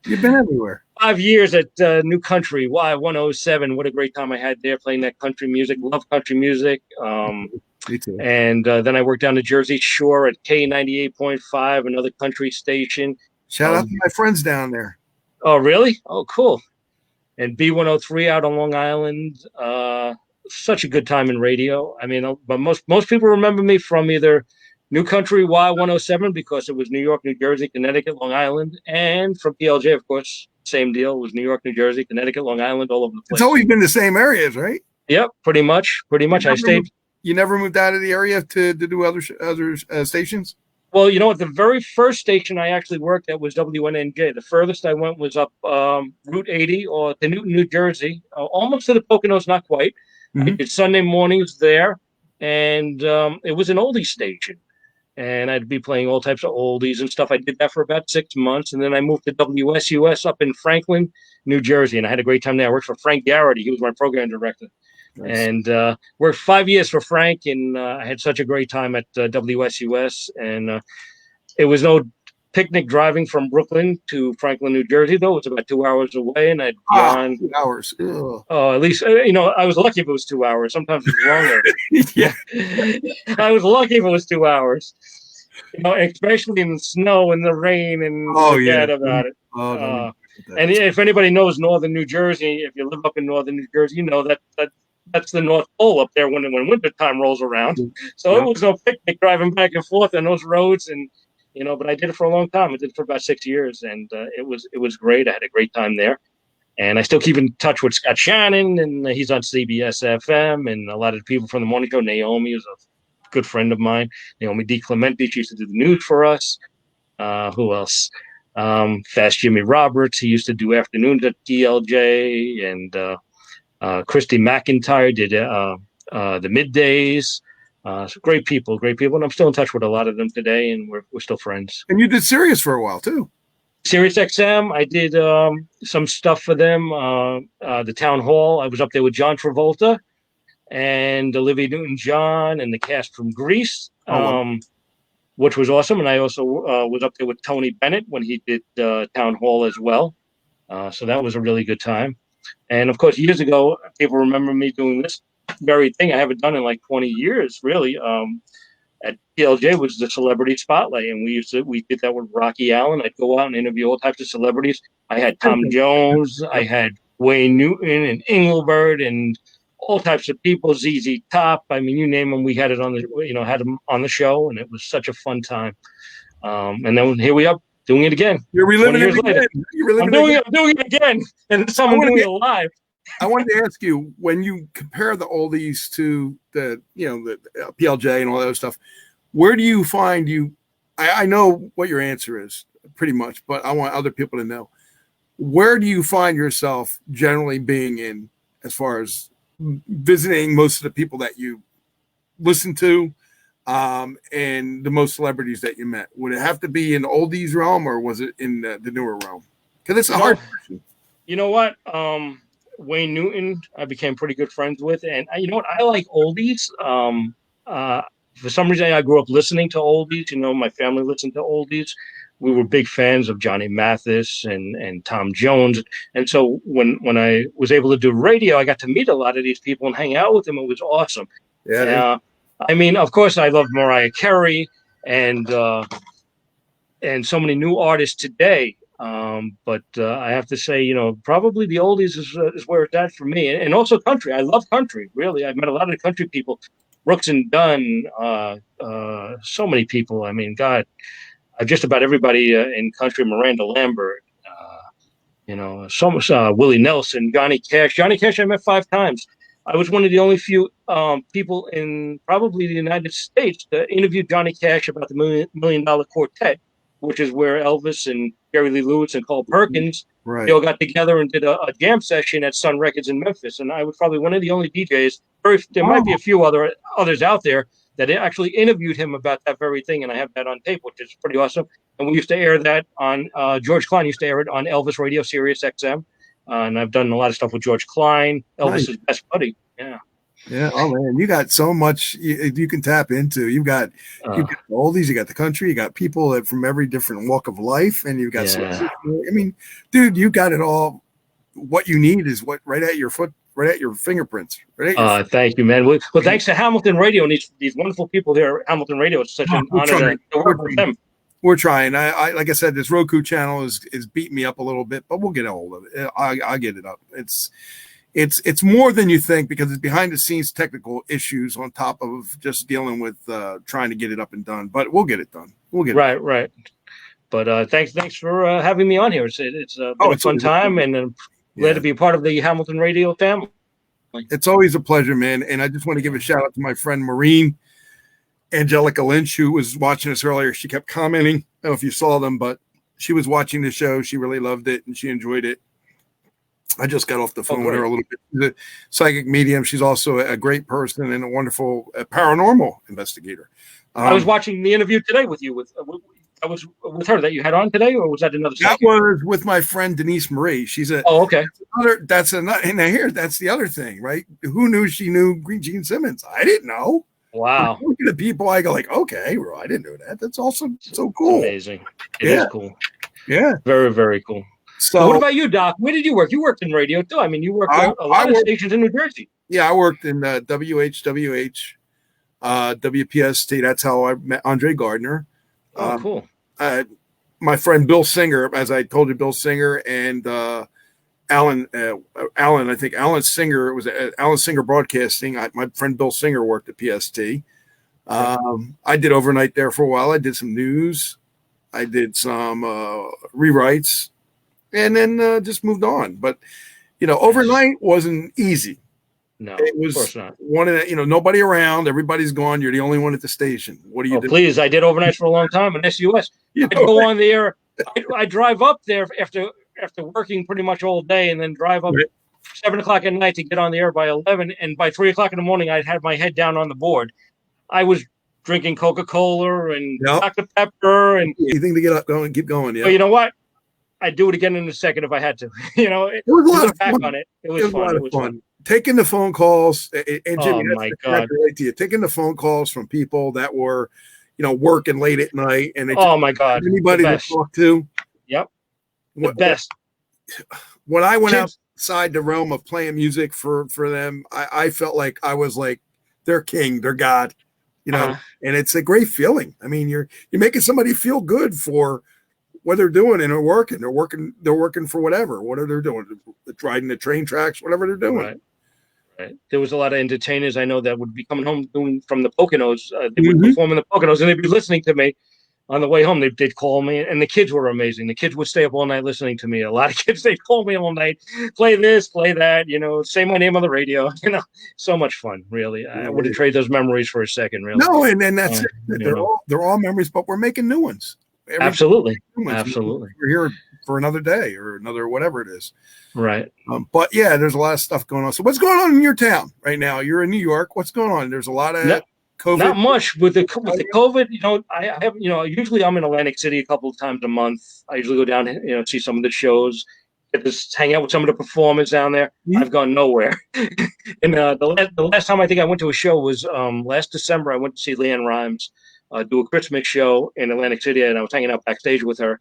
You've been everywhere. 5 years at New Country Y107. What a great time I had there playing that country music. Love country music. Me too. And then I worked down the Jersey Shore at K98.5, another country station. Shout out to my friends down there. Oh, really? Oh, cool. And B103 out on Long Island. Such a good time in radio. I mean, but most people remember me from either New Country Y107 because it was New York, New Jersey, Connecticut, Long Island, and from PLJ, of course, same deal. It was New York, New Jersey, Connecticut, Long Island, all over the place. It's always been the same areas, right? Yep, pretty much. I stayed. You never moved out of the area to do other stations? Well, you know what? The very first station I actually worked at was WNNJ. The furthest I went was up Route 80 or to Newton, New Jersey, almost to the Poconos, not quite. Mm-hmm. I did Sunday mornings there, and it was an oldie station. And I'd be playing all types of oldies and stuff. I did that for about 6 months, and then I moved to WSUS up in Franklin, New Jersey, and I had a great time there. I worked for Frank Garrity. He was my program director. Nice. And worked 5 years for Frank, and I had such a great time at WSUS. And it was no picnic driving from Brooklyn to Franklin, New Jersey, though. It was about 2 hours away, and I'd be on 2 hours. Ugh. Oh, at least I was lucky if it was 2 hours. Sometimes it was longer. Yeah, I was lucky if it was 2 hours. Especially in the snow and the rain, and forget about it. And if anybody knows northern New Jersey, if you live up in northern New Jersey, you know that's the North Pole up there when winter time rolls around. So it was no picnic driving back and forth on those roads, and but I did it for a long time. I did it for about 6 years, and it was great. I had a great time there, and I still keep in touch with Scott Shannon, and he's on CBS FM, and a lot of the people from the morning show. Naomi is a good friend of mine. Naomi D. Clementi, she used to do the news for us. Who else? Fast Jimmy Roberts, he used to do afternoons at DLJ, and Christy McIntyre did the middays. So great people, and I'm still in touch with a lot of them today, and we're still friends. And you did Sirius for a while too. Sirius XM, I did some stuff for them. The town hall, I was up there with John Travolta and Olivia Newton-John and the cast from Grease, which was awesome. And I also was up there with Tony Bennett when he did town hall as well. So that was a really good time. And of course, years ago, people remember me doing this very thing I haven't done in like 20 years, really. At PLJ was the Celebrity Spotlight, and we did that with Rocky Allen. I'd go out and interview all types of celebrities. I had Tom Jones, I had Wayne Newton and Engelbert, and all types of people. ZZ Top. I mean, you name them, we had it on the had them on the show, and it was such a fun time. And then here we are doing it again. You're reliving it again. I'm doing it again, and someone doing it live. I wanted to ask you, when you compare the oldies to the PLJ and all that other stuff, where do you find I know what your answer is pretty much, but I want other people to know, where do you find yourself generally being in as far as visiting most of the people that you listen to, and the most celebrities that you met? Would it have to be in the oldies realm, or was it in the newer realm? Because it's a hard question. You know what? Wayne Newton, I became pretty good friends with, and you know what? I like oldies. For some reason, I grew up listening to oldies. My family listened to oldies. We were big fans of Johnny Mathis and Tom Jones, and so when I was able to do radio, I got to meet a lot of these people and hang out with them. It was awesome. Yeah. I mean, of course, I love Mariah Carey and so many new artists today. But I have to say, probably the oldies is where it's at for me, and also country. I love country, really. I've met a lot of the country people, Brooks and Dunn, so many people. I mean, God, just about everybody in country. Miranda Lambert, so much. Willie Nelson, Johnny Cash. Johnny Cash, I met 5 times. I was one of the only few people in probably the United States that interviewed Johnny Cash about the Million Dollar Quartet, which is where Elvis and Jerry Lee Lewis and Carl Perkins, they all got together and did a jam session at Sun Records in Memphis. And I was probably one of the only DJs. There might be a few others out there that actually interviewed him about that very thing. And I have that on tape, which is pretty awesome. And we used to air that on, George Klein used to air it on Elvis Radio, Sirius XM. And I've done a lot of stuff with George Klein, Elvis's best buddy. Yeah. Yeah. Oh man, you got so much you can tap into. You've got oldies, you got the country, you got people that from every different walk of life, and you've got. I mean, dude, you got it all. What you need is right at your fingerprints. Thank you, man. Well, thanks to Hamilton Radio and these wonderful people there at Hamilton Radio. It's such an honor to work with them. We're trying. I like I said, this Roku channel is beating me up a little bit, but we'll get a hold of it. I'll get it up. It's more than you think, because it's behind the scenes technical issues on top of just dealing with trying to get it up and done. But we'll get it done. Right. But thanks for having me on here. It's been a fun time, and I'm glad to be a part of the Hamilton Radio family. It's always a pleasure, man. And I just want to give a shout out to my friend Maureen Angelica Lynch, who was watching us earlier. She kept commenting. I don't know if you saw them, but she was watching the show. She really loved it and she enjoyed it. I just got off the phone with her a little bit. She's a psychic medium. She's also a great person and a wonderful paranormal investigator. I was watching the interview today with you. I was with her that you had on today, or was that another? That was with my friend Denise Marie. She's a. Oh, okay. That's the other thing, right? Who knew she knew Gene Simmons? I didn't know. Wow. Look at the people. I go like, okay, well, I didn't know that. That's also so cool. Amazing. It is cool. Yeah. Very, very cool. So what about you, Doc? Where did you work? You worked in radio too. I mean, you worked a lot of stations in New Jersey. Yeah, I worked in WHWH, WPST. That's how I met Andre Gardner. Oh, cool. My friend Bill Singer, as I told you, Bill Singer and Alan. I think Alan Singer. It was Alan Singer Broadcasting. My friend Bill Singer worked at PST. I did overnight there for a while. I did some news. I did some rewrites. And then just moved on. But, overnight wasn't easy. No, it was of course not. One of the, nobody around. Everybody's gone. You're the only one at the station. What do you do? Please, I did overnights for a long time in SUS. I'd go on the air I drive up there after working pretty much all day, and then drive up Right. 7 o'clock at night to get on the air by 11. And by 3 o'clock in the morning, I'd had my head down on the board. I was drinking Coca-Cola and Yep. Dr. Pepper, and Anything to get up going, keep going. Yeah. but you know what? I'd do it again in a second if I had to. It was a lot look of back fun. on it. It It was was a fun. lot It of was fun. fun. Taking the phone calls, and Jimmy, Oh, that's my the God. correct way to you. Taking the phone calls from people that were, working late at night, and they Oh my God. anybody The to best. talk to. Yep. The What- best. When I went Kids- outside the realm of playing music for them, I felt like I was like their king, their god, Uh-huh. and it's a great feeling. I mean, you're making somebody feel good for what they're doing, and they're working for whatever they're doing, riding the train tracks, whatever they're doing. Right. There was a lot of entertainers I know that would be coming home from the Poconos. They would Mhm. perform in the Poconos, and they'd be listening to me on the way home. They'd call me, and the kids were amazing. The kids would stay up all night listening to me. A lot of kids, they'd call me all night, play this, play that, say my name on the radio. So much fun, really. I wouldn't trade those memories for a second, really. No, and then that's it. you know. They're all memories, but we're making new ones. Every Absolutely. new ones. Absolutely. We're here for another day or another whatever it is. Right. But yeah, there's a lot of stuff going on. So what's going on in your town right now? You're in New York. What's going on? There's a lot of COVID. Not much with the COVID. I have usually I'm in Atlantic City a couple of times a month. I usually go down, see some of the shows, get to hang out with some of the performers down there. Mhm. I've gone nowhere. And the last time I think I went to a show was last December. I went to see Leanne Rimes do a Christmas show in Atlantic City, and I was hanging out backstage with her.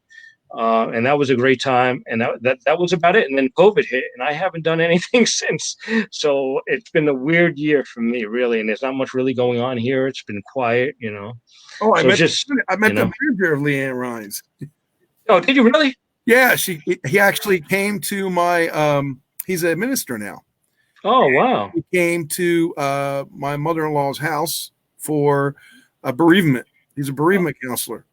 And that was a great time. And that was about it. And then COVID hit, and I haven't done anything since. So it's been a weird year for me, really. And there's not much really going on here. It's been quiet, Oh, I So met just, the manager of Leanne Rhines. Oh, did you really? Yeah, he actually came to my he's a minister now. Oh, wow. He came to my mother-in-law's house for a bereavement. He's a bereavement counselor.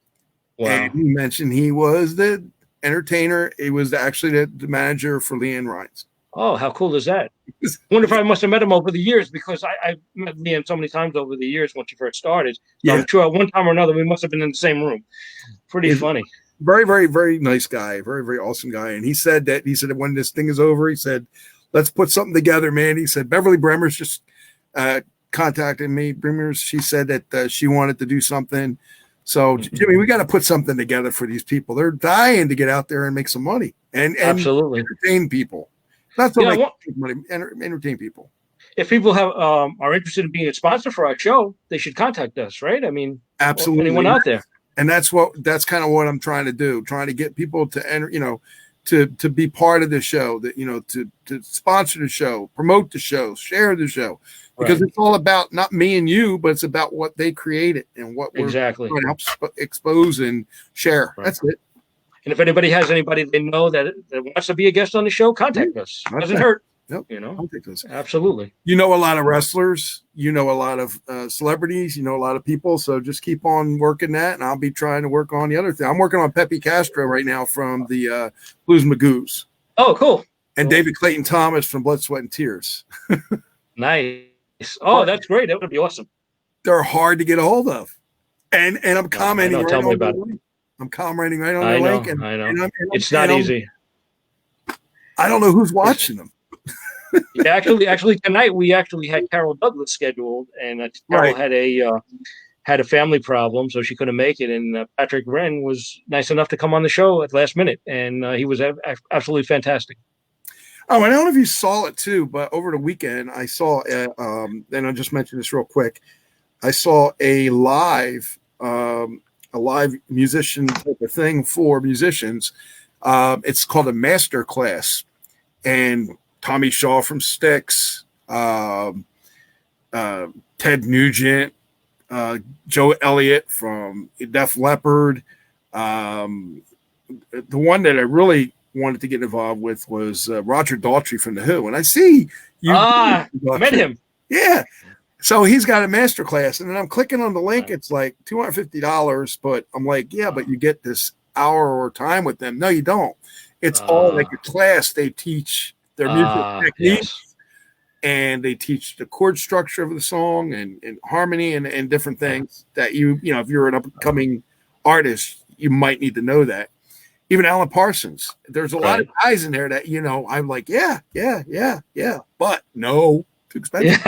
Wow. And he mentioned he was the entertainer. He was actually the manager for Leanne Rhines. Oh, how cool is that? I wonder if I must have met him over the years, because I've met Leanne so many times over the years when she first started. So Yeah. I'm sure at one time or another we must have been in the same room. Pretty He's funny. Very, very, very nice guy. Very, very awesome guy. And he said that when this thing is over, he said, let's put something together, man. He said, Beverly Bremer's just contacted me. She said that she wanted to do something. So, Jimmy, we got to put something together for these people. They're dying to get out there and make some money and Absolutely. entertain people. Not so Yeah, make well- money, entertain people. If people are interested in being a sponsor for our show, they should contact us, right? I mean, Absolutely. anyone out there. And that's kind of what I'm trying to do, trying to get people to enter, to be part of the show, that, to sponsor the show, promote the show, share the show, because Right. it's all about not me and you, but it's about what they created and what we're Exactly. trying to help expose and share. Right. That's it. And if anybody has anybody they know that wants to be a guest on the show, contact us. Doesn't Okay. hurt. Nope. I'll take this. Absolutely. You know a lot of wrestlers, a lot of celebrities, a lot of people. So just keep on working that, and I'll be trying to work on the other thing. I'm working on Pepe Castro right now from the Blues Magoos, Oh, cool. and Cool. David Clayton Thomas from Blood, Sweat, and Tears. Nice. Oh, that's great. That would be awesome. They're hard to get a hold of, and I'm commenting. I know. Right Tell me on about the it. link. I'm commenting right on I the know. link, and I know. and It's not easy. I don't know who's watching them. Yeah, actually, tonight we actually had Carol Douglas scheduled, and Carol Right. had a family problem, so she couldn't make it. And Patrick Wrenn was nice enough to come on the show at last minute, and he was absolutely fantastic. Oh, and I don't know if you saw it too, but over the weekend I saw, and I'll just mention this real quick. I saw a live musician type of thing for musicians. It's called a master class, and Tommy Shaw from Styx, Ted Nugent, Joe Elliott from Def Leppard. The one that I really wanted to get involved with was Roger Daltrey from The Who. And I see you. Met him. Yeah. So he's got a master class. And then I'm clicking on the link. It's like $250. But I'm like, yeah, but you get this hour or time with them. No, you don't. It's all like a class. They teach their music techniques. Yes. And they teach the chord structure of the song and harmony and different things that if you're an upcoming artist, you might need to know that. even Alan Parsons. There's a lot of Right. guys in there that, I'm like, yeah. But no, too expensive.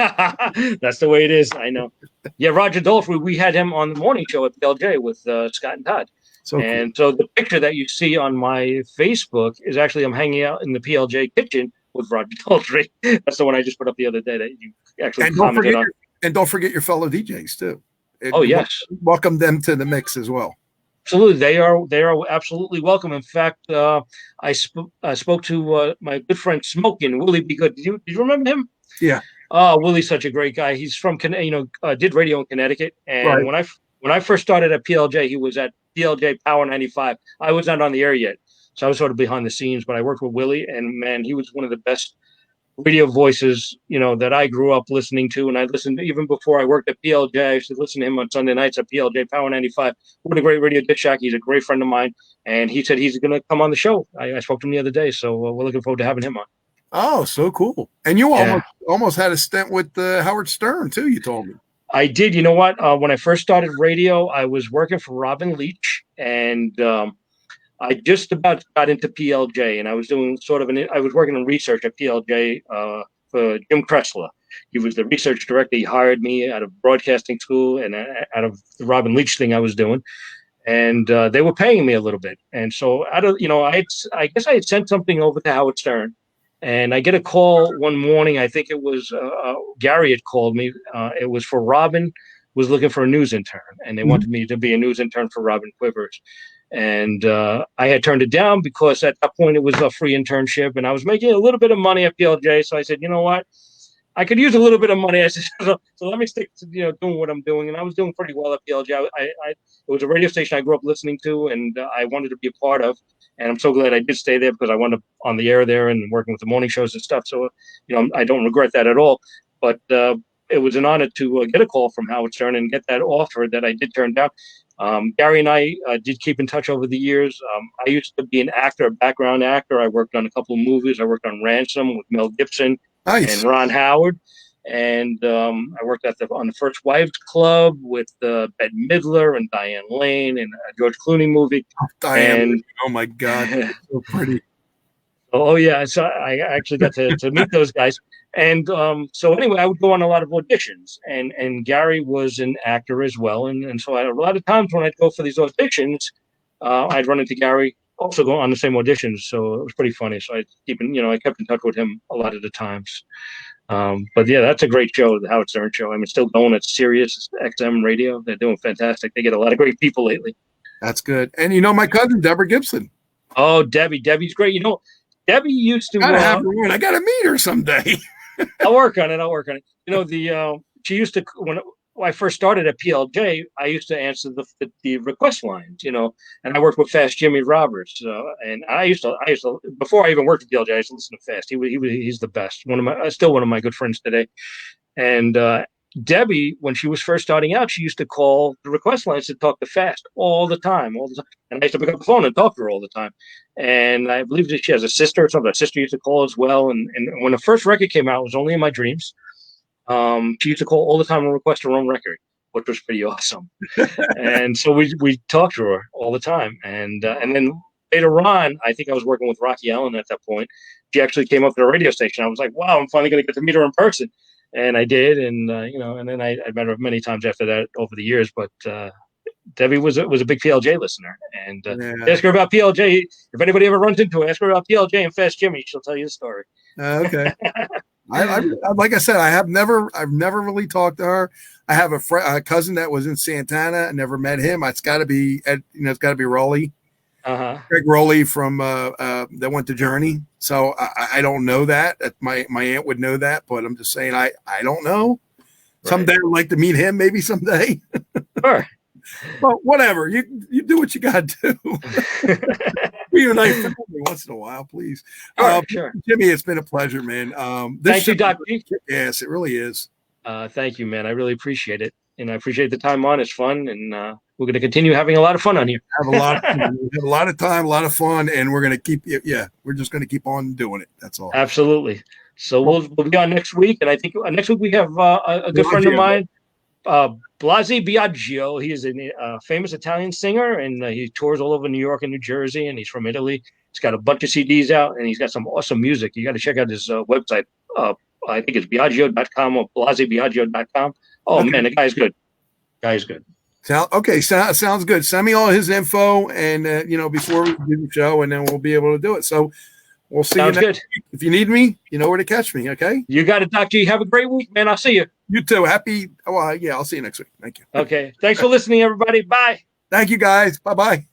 That's the way it is. I know. Yeah, Roger Daltrey, we had him on the morning show at PLJ with Scott and Todd. So cool. And so the picture that you see on my Facebook is actually I'm hanging out in the PLJ kitchen with Roger Daltrey. That's the one I just put up the other day that you actually commented on. And don't forget your fellow DJs too. Oh, yes. Welcome them to the mix as well. Absolutely. They are absolutely welcome. In fact, I spoke to my good friend Smokin', Willie Be Good. Did you remember him? Yeah. Willie's such a great guy. He's from, did radio in Connecticut. And Right. when I first started at PLJ, he was at PLJ Power 95. I was not on the air yet, so I was sort of behind the scenes, but I worked with Willie, and man, he was one of the best radio voices, that I grew up listening to. And I listened even before I worked at PLJ. I used to listen to him on Sunday nights at PLJ Power 95. What a great radio disc jockey. He's a great friend of mine. And he said he's going to come on the show. I spoke to him the other day. So we're looking forward to having him on. Oh, so cool. And you almost had a stint with Howard Stern too, you told me. I did. You know what? When I first started radio, I was working for Robin Leach, and I just about got into PLJ, and I was doing I was working in research at PLJ for Jim Kressler. He was the research director. He hired me out of broadcasting school and out of the Robin Leach thing I was doing. And they were paying me a little bit. And so I guess I had sent something over to Howard Stern, and I get a call one morning. I think it was Gary had called me. It was for Robin was looking for a news intern, and they wanted me to be a news intern for Robin Quivers. And I had turned it down because at that point it was a free internship, and I was making a little bit of money at PLJ. So I said, you know what? I could use a little bit of money. I said, so let me stick to doing what I'm doing, and I was doing pretty well at PLJ. It was a radio station I grew up listening to, and I wanted to be a part of. And I'm so glad I did stay there because I wound up on the air there and working with the morning shows and stuff. So I don't regret that at all. But it was an honor to get a call from Howard Stern and get that offer that I did turn down. Gary and I did keep in touch over the years. I used to be an actor, a background actor. I worked on a couple of movies. I worked on Ransom with Mel Gibson. Nice. And Ron Howard. And I worked on the First Wives Club with Bette Midler and Diane Lane and a George Clooney movie. Diane, oh my God, so pretty. Oh yeah, so I actually got to meet those guys. And so anyway, I would go on a lot of auditions, and Gary was an actor as well. And so a lot of times when I'd go for these auditions, I'd run into Gary also go on the same auditions. So it was pretty funny. So I kept in touch with him a lot of the times. But yeah, that's a great show, the Howard Stern Show. I mean, it's still going at Sirius XM Radio. They're doing fantastic. They get a lot of great people lately. That's good. And my cousin, Deborah Gibson. Oh, Debbie's great. Debbie used to. I got to meet her someday. I'll work on it. She used to, when I first started at PLJ, I used to answer the request lines, and I worked with Fast Jimmy Roberts. And I used to, before I even worked at PLJ, I used to listen to Fast. He's the best. Still one of my good friends today. And Debbie, when she was first starting out, she used to call the request lines to talk to Fast all the time. And I used to pick up the phone and talk to her all the time. And I believe that she has a sister or something. Her sister used to call as well. And when the first record came out, it was only in my dreams. She used to call all the time and request her own record, which was pretty awesome. And so we talked to her all the time. And then later on, I think I was working with Rocky Allen at that point. She actually came up to the radio station. I was like, wow, I'm finally going to get to meet her in person. And I did. And, and then I met her many times after that over the years. But Debbie was a big PLJ listener. And ask her about PLJ. If anybody ever runs into her, ask her about PLJ and Fast Jimmy. She'll tell you the story. Okay. I like I said, I've never really talked to her. I have a cousin that was in Santana. I never met him. It's got to be Rowley. Greg Rowley from that went to Journey. So I don't know that. My aunt would know that, but I'm just saying I don't know. Right. Someday I'd like to meet him. Maybe someday. Sure. But whatever, you do what you got to do. Reunite family once in a while, please. Sure. Jimmy, it's been a pleasure, man. Thank you, Doc. Yes, it really is. Thank you, man. I really appreciate it, and I appreciate the time on. It's fun, and we're going to continue having a lot of fun on here. We have a lot of time, a lot of fun, and we're going to keep. We're just going to keep on doing it. That's all. Absolutely. So we'll be on next week, and I think next week we have a good friend of mine. Blasi Biagio. He is a famous Italian singer, and he tours all over New York and New Jersey, and he's from Italy. He's got a bunch of CDs out, and he's got some awesome music. You got to check out his website. I think it's Biagio.com or BlasiBiagio.com. Oh, Okay. man, the guy's good. Guy's good. Sounds good. Send me all his info, and before we do the show, and then we'll be able to do it. So we'll see Sounds you next good. week. If you need me, you know where to catch me. Okay. You got it, Doc G. Have a great week, man. I'll see you. You too. Happy. Well, yeah. I'll see you next week. Thank you. Okay. Thanks for listening, everybody. Bye. Thank you, guys. Bye bye.